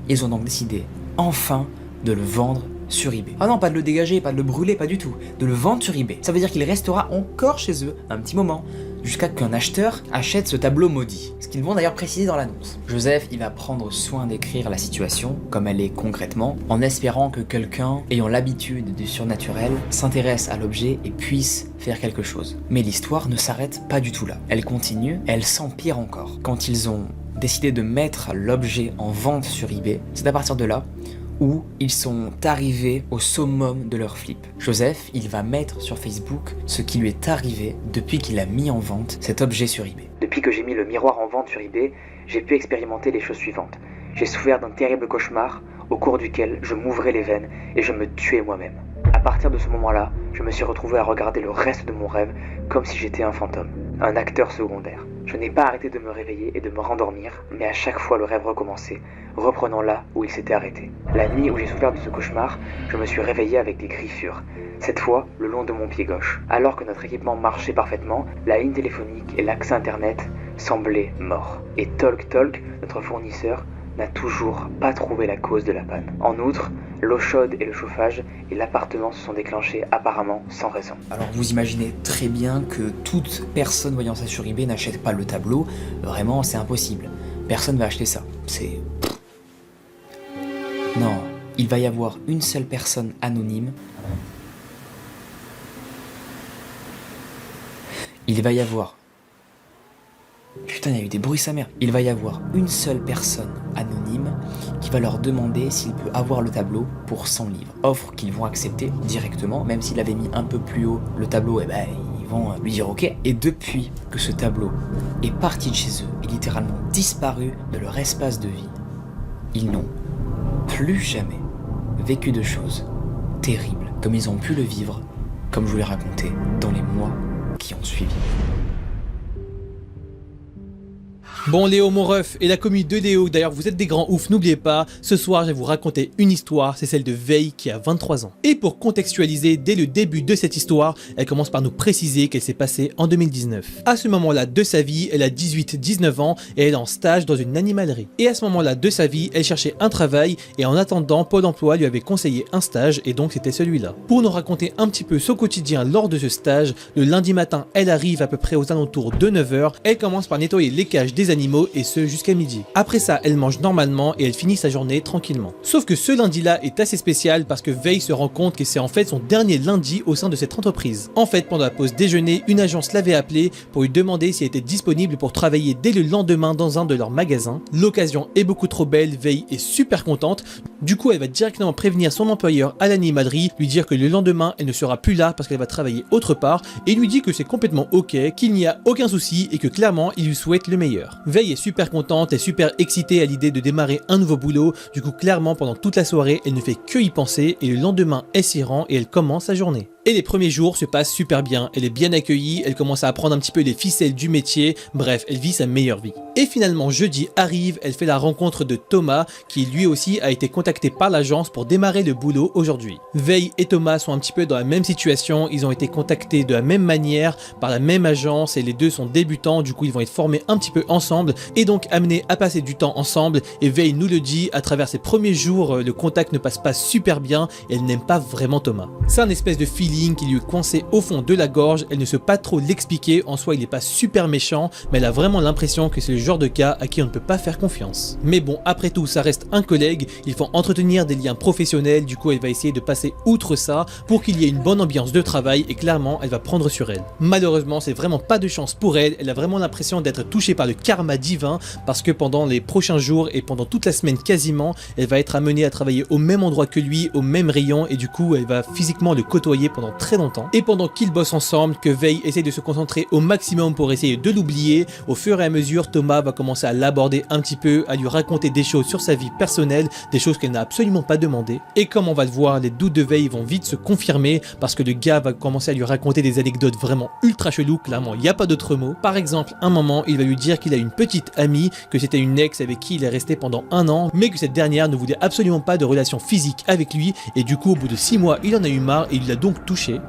ils ont donc décidé, enfin, de le vendre sur eBay. Ah non, pas de le dégager, pas de le brûler, pas du tout. De le vendre sur eBay. Ça veut dire qu'il restera encore chez eux un petit moment, jusqu'à qu'un acheteur achète ce tableau maudit. Ce qu'ils vont d'ailleurs préciser dans l'annonce. Joseph, il va prendre soin d'écrire la situation, comme elle est concrètement, en espérant que quelqu'un ayant l'habitude du surnaturel s'intéresse à l'objet et puisse faire quelque chose. Mais l'histoire ne s'arrête pas du tout là. Elle continue, elle s'empire encore. Quand ils ont décidé de mettre l'objet en vente sur eBay, c'est à partir de là où ils sont arrivés au summum de leur flip. Joseph, il va mettre sur Facebook ce qui lui est arrivé depuis qu'il a mis en vente cet objet sur eBay. Depuis que j'ai mis le miroir en vente sur eBay, j'ai pu expérimenter les choses suivantes. J'ai souffert d'un terrible cauchemar au cours duquel je m'ouvrais les veines et je me tuais moi-même. À partir de ce moment-là, je me suis retrouvé à regarder le reste de mon rêve comme si j'étais un fantôme, un acteur secondaire. Je n'ai pas arrêté de me réveiller et de me rendormir, mais à chaque fois le rêve recommençait, reprenant là où il s'était arrêté. La nuit où j'ai souffert de ce cauchemar, je me suis réveillé avec des griffures, cette fois le long de mon pied gauche. Alors que notre équipement marchait parfaitement, la ligne téléphonique et l'accès internet semblaient morts. Et TalkTalk, notre fournisseur, n'a toujours pas trouvé la cause de la panne. En outre, l'eau chaude et le chauffage et l'appartement se sont déclenchés apparemment sans raison. Alors vous imaginez très bien que toute personne voyant ça sur eBay n'achète pas le tableau. Vraiment, c'est impossible. Personne va acheter ça. C'est... Non, il va y avoir une seule personne anonyme. Il va y avoir... Putain, il y a eu des bruits sa mère. Il va y avoir une seule personne anonyme qui va leur demander s'il peut avoir le tableau pour 100 livres. Offre qu'ils vont accepter directement, même s'il avait mis un peu plus haut le tableau, et ben ils vont lui dire ok. Et depuis que ce tableau est parti de chez eux et littéralement disparu de leur espace de vie, ils n'ont plus jamais vécu de choses terribles comme ils ont pu le vivre, comme je vous l'ai raconté dans les mois qui ont suivi. Bon Léo mon ref et la commu de Léo, d'ailleurs vous êtes des grands ouf, n'oubliez pas, ce soir je vais vous raconter une histoire, c'est celle de Vei qui a 23 ans. Et pour contextualiser, dès le début de cette histoire, elle commence par nous préciser qu'elle s'est passée en 2019. À ce moment-là de sa vie, elle a 18-19 ans et elle est en stage dans une animalerie. Et à ce moment-là de sa vie, elle cherchait un travail et en attendant, Pôle emploi lui avait conseillé un stage et donc c'était celui-là. Pour nous raconter un petit peu son quotidien lors de ce stage, le lundi matin, elle arrive à peu près aux alentours de 9h, elle commence par nettoyer les cages des animaux et ce jusqu'à midi. Après ça, elle mange normalement et elle finit sa journée tranquillement. Sauf que ce lundi-là est assez spécial parce que Vei se rend compte que c'est en fait son dernier lundi au sein de cette entreprise. En fait, pendant la pause déjeuner, une agence l'avait appelé pour lui demander si elle était disponible pour travailler dès le lendemain dans un de leurs magasins. L'occasion est beaucoup trop belle, Vei est super contente. Du coup, elle va directement prévenir son employeur à l'animalerie, lui dire que le lendemain, elle ne sera plus là parce qu'elle va travailler autre part et lui dit que c'est complètement ok, qu'il n'y a aucun souci et que clairement, il lui souhaite le meilleur. Vei est super contente et super excitée à l'idée de démarrer un nouveau boulot. Du coup, clairement, pendant toute la soirée, elle ne fait que y penser et le lendemain, elle s'y rend et elle commence sa journée. Et les premiers jours se passent super bien, elle est bien accueillie, elle commence à apprendre un petit peu les ficelles du métier, bref, elle vit sa meilleure vie. Et finalement, jeudi arrive, elle fait la rencontre de Thomas, qui lui aussi a été contacté par l'agence pour démarrer le boulot aujourd'hui. Vei et Thomas sont un petit peu dans la même situation, ils ont été contactés de la même manière, par la même agence, et les deux sont débutants, du coup ils vont être formés un petit peu ensemble, et donc amenés à passer du temps ensemble, et Vei nous le dit, à travers ses premiers jours, le contact ne passe pas super bien, et elle n'aime pas vraiment Thomas. C'est un espèce de feeling qui lui est coincé au fond de la gorge, elle ne sait pas trop l'expliquer, en soi il n'est pas super méchant, mais elle a vraiment l'impression que c'est le genre de cas à qui on ne peut pas faire confiance. Mais bon, après tout, ça reste un collègue, il faut entretenir des liens professionnels, du coup elle va essayer de passer outre ça pour qu'il y ait une bonne ambiance de travail et clairement elle va prendre sur elle. Malheureusement, c'est vraiment pas de chance pour elle, elle a vraiment l'impression d'être touchée par le karma divin parce que pendant les prochains jours et pendant toute la semaine quasiment, elle va être amenée à travailler au même endroit que lui, au même rayon et du coup elle va physiquement le côtoyer pendant très longtemps. Et pendant qu'ils bossent ensemble, que Vei essaie de se concentrer au maximum pour essayer de l'oublier, au fur et à mesure Thomas va commencer à l'aborder un petit peu, à lui raconter des choses sur sa vie personnelle, des choses qu'elle n'a absolument pas demandé. Et comme on va le voir, les doutes de Vei vont vite se confirmer parce que le gars va commencer à lui raconter des anecdotes vraiment ultra cheloues, clairement il n'y a pas d'autre mot. Par exemple, un moment il va lui dire qu'il a une petite amie, que c'était une ex avec qui il est resté pendant 1 an, mais que cette dernière ne voulait absolument pas de relation physique avec lui et du coup au bout de 6 mois il en a eu marre et il l'a donc touché.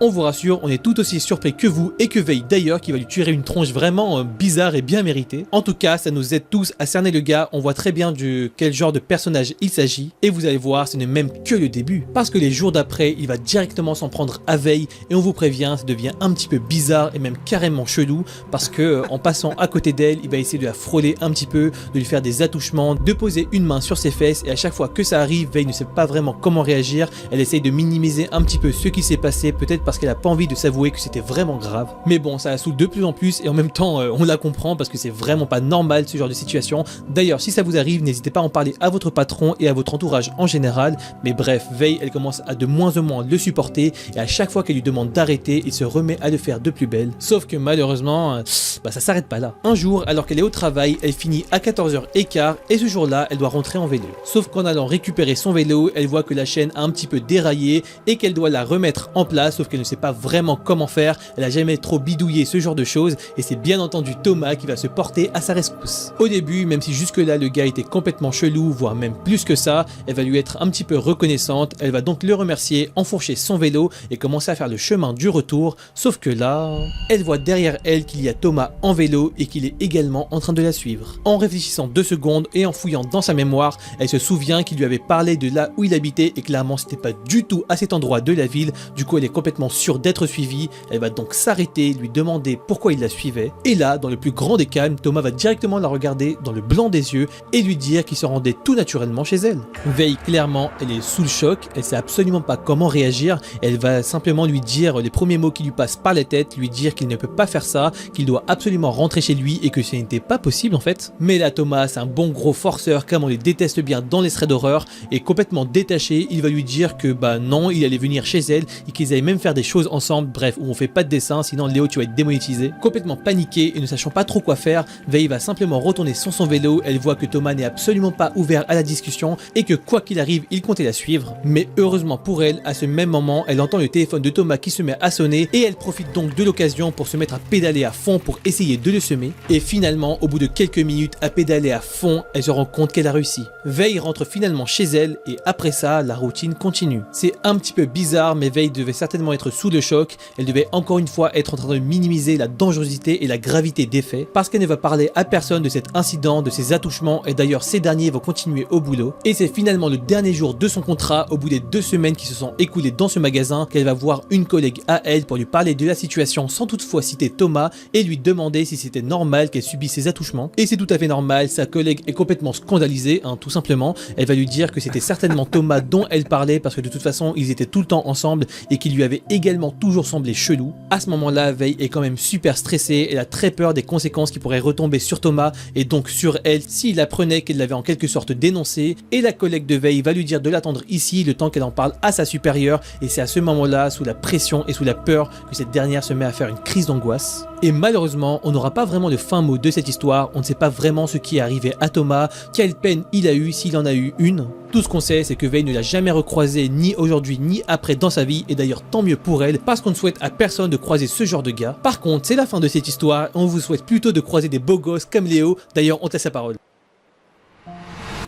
On vous rassure, on est tout aussi surpris que vous et que Vei d'ailleurs qui va lui tirer une tronche vraiment bizarre et bien méritée. En tout cas, ça nous aide tous à cerner le gars, on voit très bien de quel genre de personnage il s'agit et vous allez voir, ce n'est même que le début. Parce que les jours d'après, il va directement s'en prendre à Vei et on vous prévient, ça devient un petit peu bizarre et même carrément chelou parce que en passant à côté d'elle, il va essayer de la frôler un petit peu, de lui faire des attouchements, de poser une main sur ses fesses et à chaque fois que ça arrive, Vei ne sait pas vraiment comment réagir, elle essaye de minimiser un petit peu ce qui s'est passé, peut-être parce qu'elle a pas envie de s'avouer que c'était vraiment grave. Mais bon, ça la saoule de plus en plus et en même temps on la comprend parce que c'est vraiment pas normal ce genre de situation. D'ailleurs, si ça vous arrive, n'hésitez pas à en parler à votre patron et à votre entourage en général. Mais bref, Vei, elle commence à de moins en moins le supporter et à chaque fois qu'elle lui demande d'arrêter, il se remet à le faire de plus belle. Sauf que malheureusement, ça s'arrête pas là. Un jour, alors qu'elle est au travail, elle finit à 14h15 et ce jour-là, elle doit rentrer en vélo. Sauf qu'en allant récupérer son vélo, elle voit que la chaîne a un petit peu déraillé et qu'elle doit la remettre en place, sauf qu'elle ne sait pas vraiment comment faire, elle a jamais trop bidouillé ce genre de choses et c'est bien entendu Thomas qui va se porter à sa rescousse. Au début, même si jusque là le gars était complètement chelou, voire même plus que ça, elle va lui être un petit peu reconnaissante, elle va donc le remercier, enfourcher son vélo et commencer à faire le chemin du retour, sauf que là, elle voit derrière elle qu'il y a Thomas en vélo et qu'il est également en train de la suivre. En réfléchissant 2 secondes et en fouillant dans sa mémoire, elle se souvient qu'il lui avait parlé de là où il habitait et clairement c'était pas du tout à cet endroit de la ville, du coup elle est complètement complètement sûre d'être suivie, elle va donc s'arrêter, lui demander pourquoi il la suivait. Et là, dans le plus grand des calmes, Thomas va directement la regarder dans le blanc des yeux et lui dire qu'il se rendait tout naturellement chez elle. Veille, clairement, elle est sous le choc, elle sait absolument pas comment réagir, elle va simplement lui dire les premiers mots qui lui passent par la tête, lui dire qu'il ne peut pas faire ça, qu'il doit absolument rentrer chez lui et que ce n'était pas possible en fait. Mais là, Thomas, c'est un bon gros forceur comme on les déteste bien dans les threads d'horreur, et complètement détaché, il va lui dire que bah non, il allait venir chez elle et qu'ils allaient même faire des choses ensemble, bref, où on fait pas de dessin, sinon Léo tu vas être démonétisé. Complètement paniqué et ne sachant pas trop quoi faire, Veille va simplement retourner sur son vélo, elle voit que Thomas n'est absolument pas ouvert à la discussion et que quoi qu'il arrive, il comptait la suivre. Mais heureusement pour elle, à ce même moment, elle entend le téléphone de Thomas qui se met à sonner et elle profite donc de l'occasion pour se mettre à pédaler à fond pour essayer de le semer. Et finalement, au bout de quelques minutes à pédaler à fond, elle se rend compte qu'elle a réussi. Veille rentre finalement chez elle et après ça, la routine continue. C'est un petit peu bizarre, mais Veille devait certainement être sous le choc. Elle devait encore une fois être en train de minimiser la dangerosité et la gravité des faits parce qu'elle ne va parler à personne de cet incident, de ses attouchements, et d'ailleurs ces derniers vont continuer au boulot. Et c'est finalement le dernier jour de son contrat, au bout des 2 semaines qui se sont écoulées dans ce magasin, qu'elle va voir une collègue à elle pour lui parler de la situation sans toutefois citer Thomas et lui demander si c'était normal qu'elle subisse ces attouchements. Et c'est tout à fait normal, sa collègue est complètement scandalisée, tout simplement. Elle va lui dire que c'était certainement Thomas dont elle parlait parce que de toute façon ils étaient tout le temps ensemble et qu'il lui avait également toujours semblé chelou. À ce moment-là, Veille est quand même super stressée, elle a très peur des conséquences qui pourraient retomber sur Thomas et donc sur elle s'il apprenait qu'elle l'avait en quelque sorte dénoncé, et la collègue de Veille va lui dire de l'attendre ici le temps qu'elle en parle à sa supérieure, et c'est à ce moment-là, sous la pression et sous la peur, que cette dernière se met à faire une crise d'angoisse. Et malheureusement, on n'aura pas vraiment de fin mot de cette histoire, on ne sait pas vraiment ce qui est arrivé à Thomas, quelle peine il a eu, s'il en a eu une. Tout ce qu'on sait, c'est que Veille ne l'a jamais recroisé ni aujourd'hui ni après dans sa vie, et d'ailleurs tant mieux pour elle, parce qu'on ne souhaite à personne de croiser ce genre de gars. Par contre, c'est la fin de cette histoire, on vous souhaite plutôt de croiser des beaux gosses comme Léo, d'ailleurs on te laisse la parole.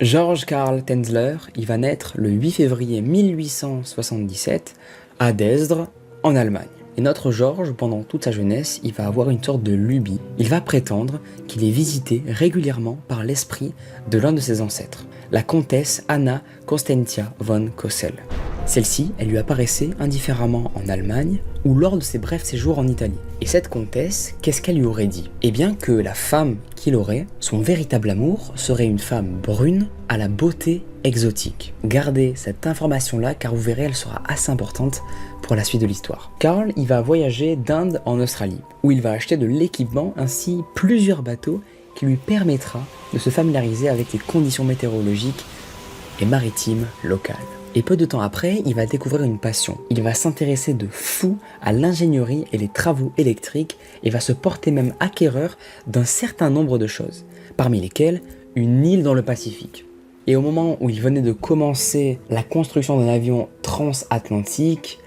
George Karl Tenzler, il va naître le 8 février 1877 à Dresde, en Allemagne. Et notre George, pendant toute sa jeunesse, il va avoir une sorte de lubie. Il va prétendre qu'il est visité régulièrement par l'esprit de l'un de ses ancêtres, la comtesse Anna Constantia von Kossel. Celle-ci, elle lui apparaissait indifféremment en Allemagne ou lors de ses brefs séjours en Italie. Et cette comtesse, qu'est-ce qu'elle lui aurait dit? Eh bien que la femme qu'il aurait, son véritable amour, serait une femme brune à la beauté exotique. Gardez cette information-là car vous verrez, elle sera assez importante pour la suite de l'histoire. Karl, il va voyager d'Inde en Australie, où il va acheter de l'équipement ainsi plusieurs bateaux qui lui permettra de se familiariser avec les conditions météorologiques et maritimes locales. Et peu de temps après, il va découvrir une passion. Il va s'intéresser de fou à l'ingénierie et les travaux électriques et va se porter même acquéreur d'un certain nombre de choses, parmi lesquelles une île dans le Pacifique. Et au moment où il venait de commencer la construction d'un avion transatlantique,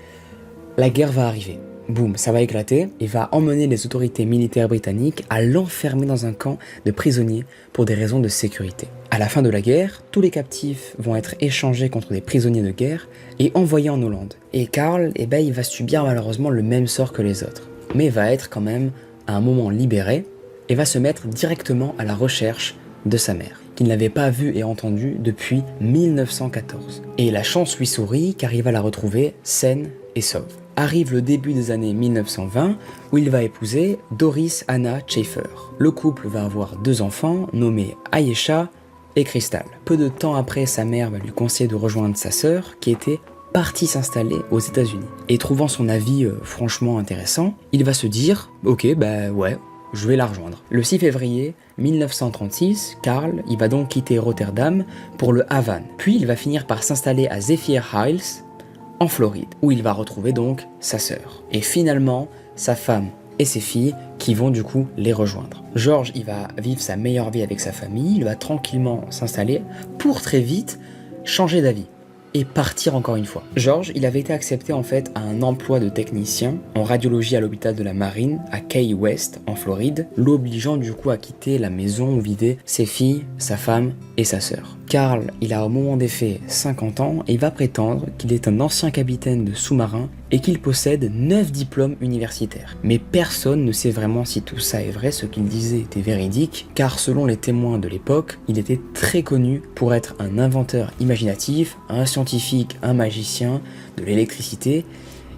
la guerre va arriver. Boum, ça va éclater et va emmener les autorités militaires britanniques à l'enfermer dans un camp de prisonniers pour des raisons de sécurité. À la fin de la guerre, tous les captifs vont être échangés contre des prisonniers de guerre et envoyés en Hollande. Et Karl, il va subir malheureusement le même sort que les autres, mais va être quand même à un moment libéré et va se mettre directement à la recherche de sa mère, qu'il n'avait pas vue et entendue depuis 1914. Et la chance lui sourit car il va la retrouver saine et sauve. Arrive le début des années 1920 où il va épouser Doris Anna Schaeffer. Le couple va avoir 2 enfants nommés Ayesha et Crystal. Peu de temps après, sa mère va lui conseiller de rejoindre sa sœur qui était partie s'installer aux États-Unis. Et trouvant son avis franchement intéressant, il va se dire « Ok, ouais, je vais la rejoindre ». Le 6 février 1936, Karl il va donc quitter Rotterdam pour le Havane. Puis il va finir par s'installer à Zephyr Hills, en Floride, où il va retrouver donc sa sœur. Et finalement, sa femme et ses filles qui vont du coup les rejoindre. George, il va vivre sa meilleure vie avec sa famille, il va tranquillement s'installer pour très vite changer d'avis et partir encore une fois. George, il avait été accepté en fait à un emploi de technicien en radiologie à l'hôpital de la Marine à Key West en Floride, l'obligeant du coup à quitter la maison où vivaient ses filles, sa femme et sa sœur. Karl, il a au moment des faits 50 ans et il va prétendre qu'il est un ancien capitaine de sous-marin et qu'il possède 9 diplômes universitaires. Mais personne ne sait vraiment si tout ça est vrai, ce qu'il disait était véridique, car selon les témoins de l'époque, il était très connu pour être un inventeur imaginatif, un scientifique, un magicien, de l'électricité,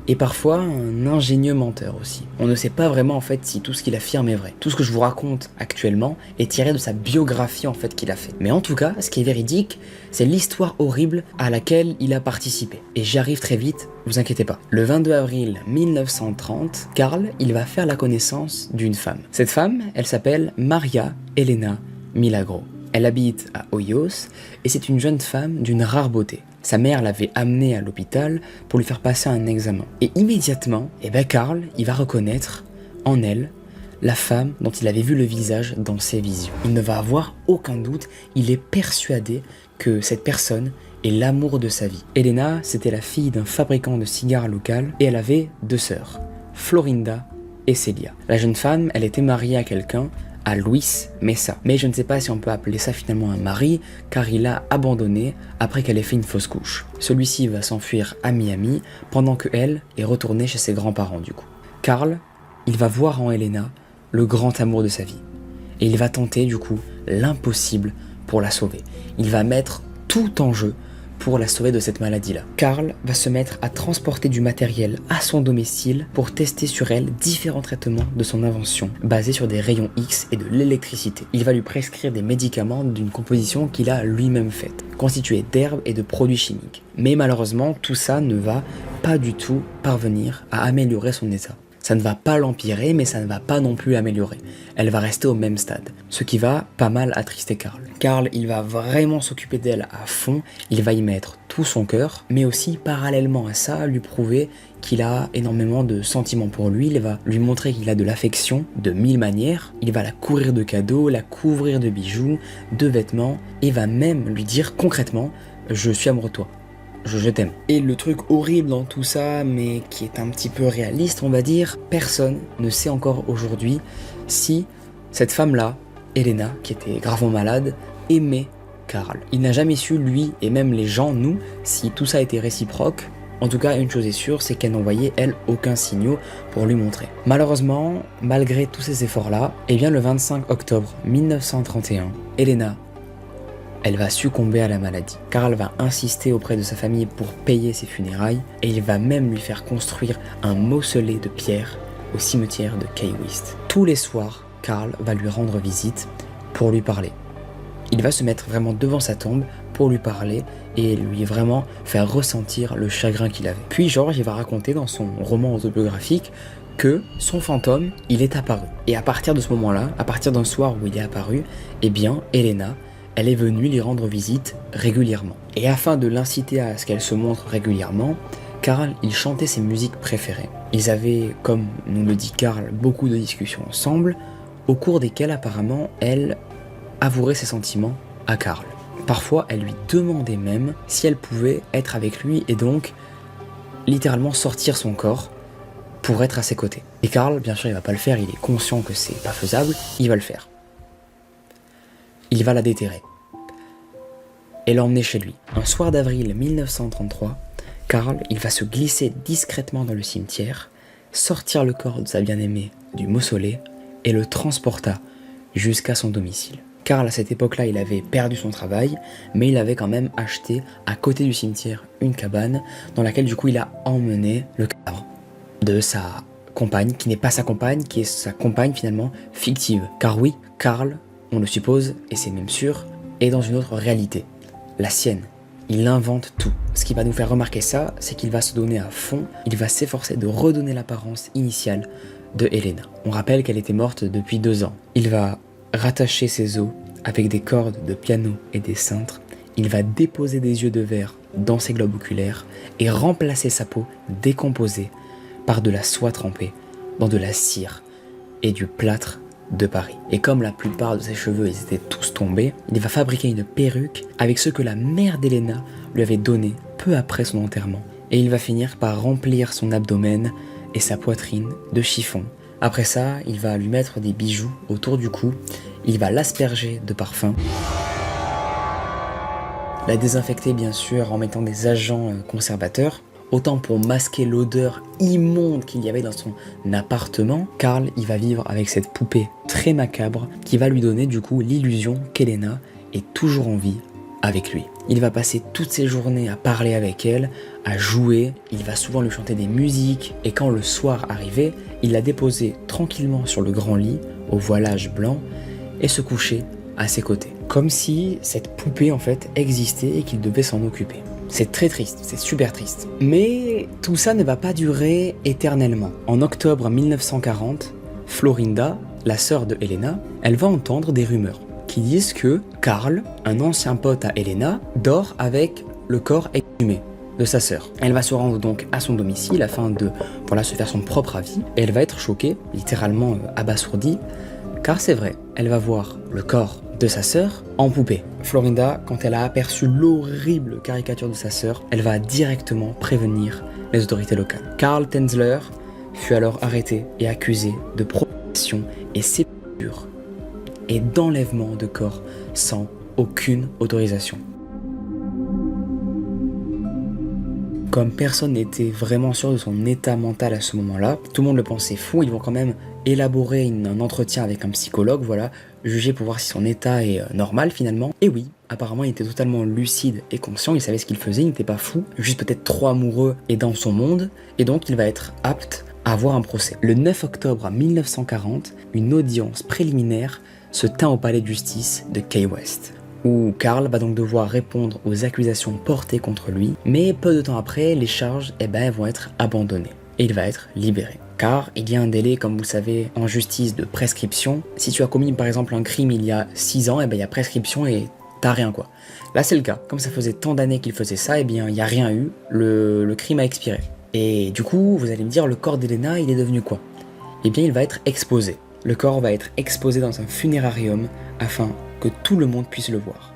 et parfois un ingénieux menteur aussi. On ne sait pas vraiment en fait si tout ce qu'il affirme est vrai. Tout ce que je vous raconte actuellement est tiré de sa biographie en fait qu'il a fait. Mais en tout cas, ce qui est véridique, c'est l'histoire horrible à laquelle il a participé. Et j'y arrive très vite, vous inquiétez pas. Le 22 avril 1930, Karl, il va faire la connaissance d'une femme. Cette femme, elle s'appelle Maria Elena Milagro. Elle habite à Hoyos et c'est une jeune femme d'une rare beauté. Sa mère l'avait amenée à l'hôpital pour lui faire passer un examen. Et immédiatement, Karl, il va reconnaître en elle la femme dont il avait vu le visage dans ses visions. Il ne va avoir aucun doute, il est persuadé que cette personne est l'amour de sa vie. Elena, c'était la fille d'un fabricant de cigares local et elle avait 2 sœurs, Florinda et Celia. La jeune femme, elle était mariée à quelqu'un, à Luis Mesa. Mais je ne sais pas si on peut appeler ça finalement un mari, car il l'a abandonné après qu'elle ait fait une fausse couche. Celui-ci va s'enfuir à Miami, pendant que elle est retournée chez ses grands-parents du coup. Karl, il va voir en Elena le grand amour de sa vie. Et il va tenter du coup l'impossible pour la sauver. Il va mettre tout en jeu pour la sauver de cette maladie-là. Karl va se mettre à transporter du matériel à son domicile pour tester sur elle différents traitements de son invention, basés sur des rayons X et de l'électricité. Il va lui prescrire des médicaments d'une composition qu'il a lui-même faite, constituée d'herbes et de produits chimiques. Mais malheureusement, tout ça ne va pas du tout parvenir à améliorer son état. Ça ne va pas l'empirer, mais ça ne va pas non plus l'améliorer. Elle va rester au même stade, ce qui va pas mal attrister Karl. Karl, il va vraiment s'occuper d'elle à fond, il va y mettre tout son cœur, mais aussi parallèlement à ça, lui prouver qu'il a énormément de sentiments pour lui, il va lui montrer qu'il a de l'affection de 1000 manières, il va la couvrir de cadeaux, la couvrir de bijoux, de vêtements, et va même lui dire concrètement « je suis amoureux de toi ». Je t'aime. Et le truc horrible dans tout ça, mais qui est un petit peu réaliste, on va dire, personne ne sait encore aujourd'hui si cette femme-là, Elena, qui était gravement malade, aimait Karl. Il n'a jamais su, lui, et même les gens, nous, si tout ça était réciproque. En tout cas, une chose est sûre, c'est qu'elle n'envoyait, elle, aucun signal pour lui montrer. Malheureusement, malgré tous ces efforts-là, le 25 octobre 1931, Elena, elle va succomber à la maladie. Karl va insister auprès de sa famille pour payer ses funérailles et il va même lui faire construire un mausolée de pierre au cimetière de Key West. Tous les soirs, Karl va lui rendre visite pour lui parler. Il va se mettre vraiment devant sa tombe pour lui parler et lui vraiment faire ressentir le chagrin qu'il avait. Puis George, il va raconter dans son roman autobiographique que son fantôme, il est apparu. Et à partir de ce moment-là, à partir d'un soir où il est apparu, Elena, elle est venue lui rendre visite régulièrement. Et afin de l'inciter à ce qu'elle se montre régulièrement, Karl, il chantait ses musiques préférées. Ils avaient, comme nous le dit Karl, beaucoup de discussions ensemble, au cours desquelles apparemment elle avouerait ses sentiments à Karl. Parfois, elle lui demandait même si elle pouvait être avec lui et donc littéralement sortir son corps pour être à ses côtés. Et Karl, bien sûr, il va pas le faire, il est conscient que c'est pas faisable, il va le faire. Il va la déterrer et l'emmener chez lui. Un soir d'avril 1933, Karl, il va se glisser discrètement dans le cimetière, sortir le corps de sa bien-aimée du mausolée et le transporta jusqu'à son domicile. Karl, à cette époque-là, il avait perdu son travail, mais il avait quand même acheté à côté du cimetière une cabane dans laquelle du coup il a emmené le cadavre de sa compagne, qui n'est pas sa compagne, qui est sa compagne finalement fictive. Car oui, Karl, on le suppose, et c'est même sûr, est dans une autre réalité, la sienne. Il invente tout. Ce qui va nous faire remarquer ça, c'est qu'il va se donner à fond, il va s'efforcer de redonner l'apparence initiale de Elena. On rappelle qu'elle était morte depuis 2 ans. Il va rattacher ses os avec des cordes de piano et des cintres. Il va déposer des yeux de verre dans ses globes oculaires et remplacer sa peau décomposée par de la soie trempée dans de la cire et du plâtre de Paris. Et comme la plupart de ses cheveux ils étaient tous tombés, il va fabriquer une perruque avec ce que la mère d'Elena lui avait donné peu après son enterrement. Et il va finir par remplir son abdomen et sa poitrine de chiffon. Après ça, il va lui mettre des bijoux autour du cou, il va l'asperger de parfum, la désinfecter bien sûr en mettant des agents conservateurs, autant pour masquer l'odeur immonde qu'il y avait dans son appartement. Karl, il va vivre avec cette poupée très macabre qui va lui donner du coup l'illusion qu'Elena est toujours en vie avec lui. Il va passer toutes ses journées à parler avec elle, à jouer, il va souvent lui chanter des musiques, et quand le soir arrivait, il la déposait tranquillement sur le grand lit, au voilage blanc, et se couchait à ses côtés. Comme si cette poupée en fait existait et qu'il devait s'en occuper. C'est très triste, c'est super triste. Mais tout ça ne va pas durer éternellement. En octobre 1940, Florinda, la sœur de Helena, elle va entendre des rumeurs qui disent que Karl, un ancien pote à Helena, dort avec le corps exhumé de sa sœur. Elle va se rendre donc à son domicile afin de se faire son propre avis, et elle va être choquée, littéralement abasourdie, car c'est vrai, elle va voir le corps de sa sœur en poupée. Florinda, quand elle a aperçu l'horrible caricature de sa sœur, elle va directement prévenir les autorités locales. Karl Tenzler fut alors arrêté et accusé de provocation et sépulture et d'enlèvement de corps sans aucune autorisation. Comme personne n'était vraiment sûr de son état mental à ce moment-là, tout le monde le pensait fou, ils vont quand même élaborer un entretien avec un psychologue, juger pour voir si son état est normal finalement. Et oui, apparemment il était totalement lucide et conscient, il savait ce qu'il faisait, il n'était pas fou, juste peut-être trop amoureux et dans son monde, et donc il va être apte à avoir un procès. Le 9 octobre 1940, une audience préliminaire se tint au palais de justice de Key West, où Karl va donc devoir répondre aux accusations portées contre lui, mais peu de temps après, les charges vont être abandonnées et il va être libéré. Car il y a un délai, comme vous le savez, en justice de prescription. Si tu as commis par exemple un crime il y a 6 ans, il y a prescription et t'as rien quoi. Là c'est le cas, comme ça faisait tant d'années qu'il faisait ça, il n'y a rien eu, le crime a expiré. Et du coup, vous allez me dire, le corps d'Helena, il est devenu quoi? Eh bien il va être exposé. Le corps va être exposé dans un funérarium afin que tout le monde puisse le voir.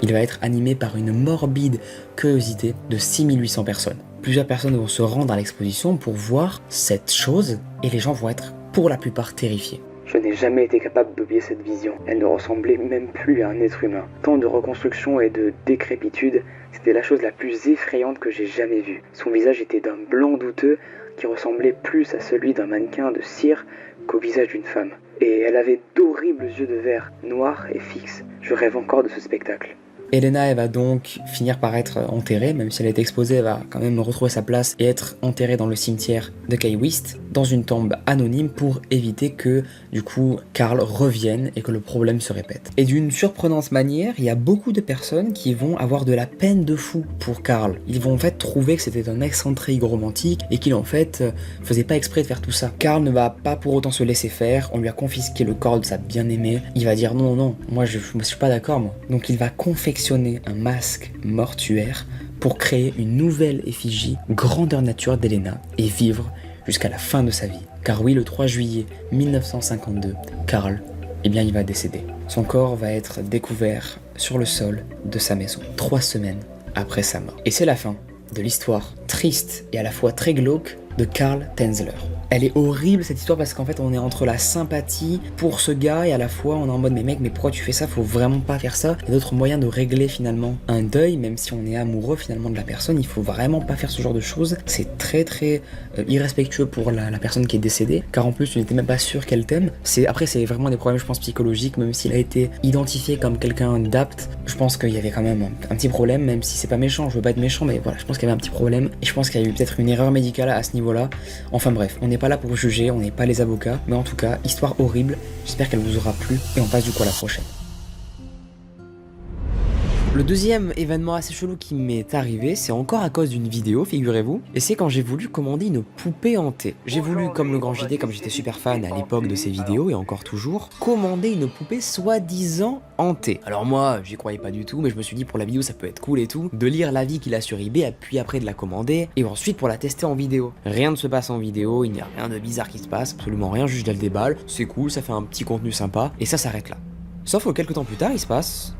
Il va être animé par une morbide curiosité de 6800 personnes. Plusieurs personnes vont se rendre à l'exposition pour voir cette chose et les gens vont être pour la plupart terrifiés. Je n'ai jamais été capable d'oublier cette vision. Elle ne ressemblait même plus à un être humain. Tant de reconstruction et de décrépitude, c'était la chose la plus effrayante que j'ai jamais vue. Son visage était d'un blanc douteux qui ressemblait plus à celui d'un mannequin de cire qu'au visage d'une femme. Et elle avait d'horribles yeux de verre, noirs et fixes. Je rêve encore de ce spectacle. Helena, elle va donc finir par être enterrée, même si elle est exposée, elle va quand même retrouver sa place et être enterrée dans le cimetière de Key West, dans une tombe anonyme pour éviter que, du coup, Karl revienne et que le problème se répète. Et d'une surprenante manière, il y a beaucoup de personnes qui vont avoir de la peine de fou pour Karl. Ils vont en fait trouver que c'était un excentrique romantique et qu'il en fait faisait pas exprès de faire tout ça. Karl ne va pas pour autant se laisser faire, on lui a confisqué le corps de sa bien-aimée, il va dire non, moi je suis pas d'accord moi. Donc il va confectionner un masque mortuaire pour créer une nouvelle effigie grandeur nature d'Helena et vivre jusqu'à la fin de sa vie. Car oui, le 3 juillet 1952, Karl, il va décéder. Son corps va être découvert sur le sol de sa maison, 3 semaines après sa mort. Et c'est la fin de l'histoire triste et à la fois très glauque de Karl Tenzler. Elle est horrible cette histoire parce qu'en fait on est entre la sympathie pour ce gars et à la fois on est en mode mais mec mais pourquoi tu fais ça, faut vraiment pas faire ça. Il y a d'autres moyens de régler finalement un deuil, même si on est amoureux finalement de la personne, il faut vraiment pas faire ce genre de choses. C'est très irrespectueux pour la personne qui est décédée, car en plus tu n'étais même pas sûr qu'elle t'aime. Après c'est vraiment des problèmes je pense psychologiques, même s'il a été identifié comme quelqu'un d'apte, je pense qu'il y avait quand même un petit problème, même si c'est pas méchant, je veux pas être méchant, mais voilà, je pense qu'il y avait un petit problème et je pense qu'il y a eu peut-être une erreur médicale à ce niveau-là. Enfin bref, on n'est pas là pour juger, on n'est pas les avocats, mais en tout cas, histoire horrible, j'espère qu'elle vous aura plu et on passe du coup à la prochaine. Le deuxième événement assez chelou qui m'est arrivé, c'est encore à cause d'une vidéo, figurez-vous, et c'est quand j'ai voulu commander une poupée hantée. J'ai voulu, comme le grand JD, comme j'étais super fan à l'époque de ces vidéos, et encore toujours, commander une poupée soi-disant hantée. Alors moi, j'y croyais pas du tout, mais je me suis dit pour la vidéo ça peut être cool et tout, de lire l'avis qu'il a sur eBay, puis après de la commander, et ensuite pour la tester en vidéo. Rien ne se passe en vidéo, il n'y a rien de bizarre qui se passe, absolument rien, juste je le déballe, c'est cool, ça fait un petit contenu sympa, et ça s'arrête là. Sauf que quelques temps plus tard, il se passe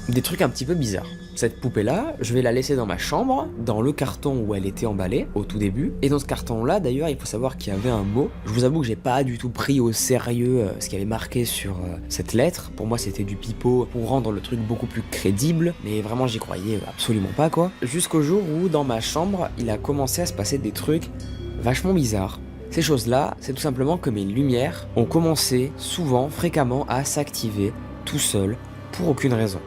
des trucs un petit peu bizarres. Cette poupée-là, je vais la laisser dans ma chambre, dans le carton où elle était emballée, au tout début. Et dans ce carton-là, d'ailleurs, il faut savoir qu'il y avait un mot. Je vous avoue que j'ai pas du tout pris au sérieux ce qu'il y avait marqué sur cette lettre. Pour moi, c'était du pipeau pour rendre le truc beaucoup plus crédible. Mais vraiment, j'y croyais absolument pas, quoi. Jusqu'au jour où, dans ma chambre, il a commencé à se passer des trucs vachement bizarres. Ces choses-là, c'est tout simplement que mes lumières ont commencé, souvent, fréquemment, à s'activer tout seul, pour aucune raison.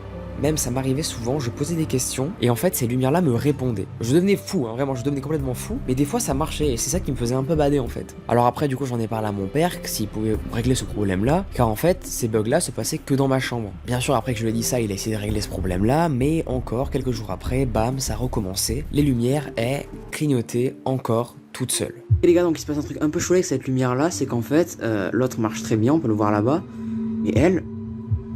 Même ça m'arrivait souvent, je posais des questions et en fait ces lumières-là me répondaient. Je devenais fou, hein, vraiment, je devenais complètement fou, mais des fois ça marchait et c'est ça qui me faisait un peu bader en fait. Alors après du coup j'en ai parlé à mon père s'il pouvait régler ce problème-là, car en fait ces bugs-là se passaient que dans ma chambre. Bien sûr après que je lui ai dit ça, il a essayé de régler ce problème-là, mais encore quelques jours après, bam, ça a recommencé. Les lumières, elles clignotaient encore toutes seules. Et les gars, donc il se passe un truc un peu chaud avec cette lumière-là, c'est qu'en fait, l'autre marche très bien, on peut le voir là-bas, mais elle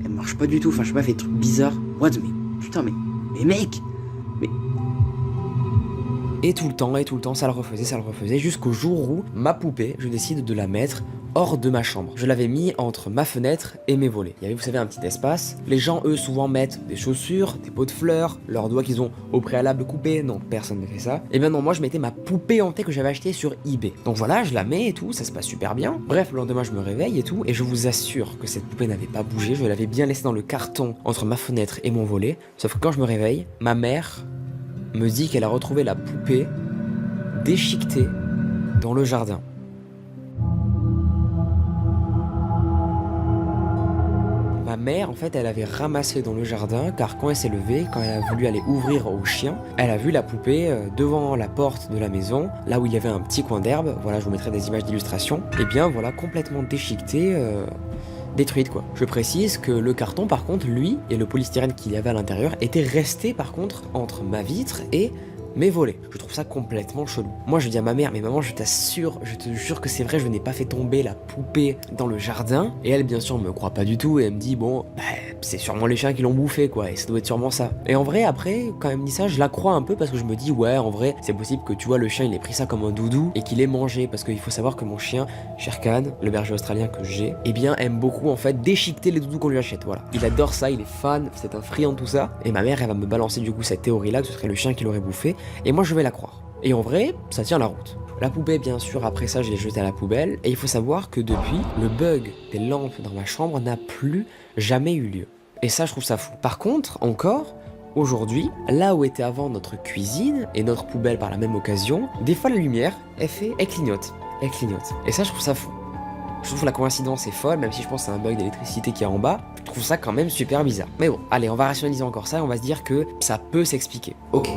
marche pas du tout, enfin je sais pas, elle fait des trucs bizarres. What, mais putain, mais mec, mais... Et tout le temps, ça le refaisait, jusqu'au jour où ma poupée, je décide de la mettre hors de ma chambre. Je l'avais mis entre ma fenêtre et mes volets. Il y avait, vous savez, un petit espace. Les gens, eux, souvent mettent des chaussures, des pots de fleurs, leurs doigts qu'ils ont au préalable coupés. Non, personne ne fait ça. Et bien non, moi, je mettais ma poupée hantée que j'avais achetée sur eBay. Donc voilà, je la mets et tout, ça se passe super bien. Bref, le lendemain, je me réveille et tout, et je vous assure que cette poupée n'avait pas bougé. Je l'avais bien laissée dans le carton entre ma fenêtre et mon volet. Sauf que quand je me réveille, ma mère me dit qu'elle a retrouvé la poupée déchiquetée dans le jardin. Ma mère, en fait, elle avait ramassé dans le jardin, car quand elle s'est levée, quand elle a voulu aller ouvrir au chien, elle a vu la poupée devant la porte de la maison, là où il y avait un petit coin d'herbe. Voilà, je vous mettrai des images d'illustration. Et bien voilà, complètement déchiquetée, détruite quoi. Je précise que le carton, par contre, lui, et le polystyrène qu'il y avait à l'intérieur, était resté par contre entre ma vitre et mes volets. Je trouve ça complètement chelou. Moi je dis à ma mère, mais maman, je t'assure, je te jure que c'est vrai, je n'ai pas fait tomber la poupée dans le jardin. Et elle bien sûr me croit pas du tout et elle me dit, bon, bah, c'est sûrement les chiens qui l'ont bouffé quoi, et ça doit être sûrement ça. Et en vrai après, quand elle me dit ça, je la crois un peu parce que je me dis, ouais, en vrai, c'est possible que tu vois le chien il ait pris ça comme un doudou et qu'il ait mangé, parce qu'il faut savoir que mon chien, Sherkan, le berger australien que j'ai, eh bien aime beaucoup en fait déchiqueter les doudous qu'on lui achète, voilà. Il adore ça, il est fan, c'est un friand de tout ça. Et ma mère elle va me balancer du coup cette théorie là que ce serait le chien qui l'aurait bouffé. Et moi je vais la croire. Et en vrai, ça tient la route. La poupée, bien sûr, après ça, je l'ai jetée à la poubelle. Et il faut savoir que depuis, le bug des lampes dans ma chambre n'a plus jamais eu lieu. Et ça, je trouve ça fou. Par contre, encore, aujourd'hui, là où était avant notre cuisine et notre poubelle par la même occasion, des fois la lumière, elle clignote. Elle clignote. Et ça, je trouve ça fou. Je trouve que la coïncidence est folle, même si je pense que c'est un bug d'électricité qui est en bas. Je trouve ça quand même super bizarre. Mais bon, allez, on va rationaliser encore ça et on va se dire que ça peut s'expliquer. Ok.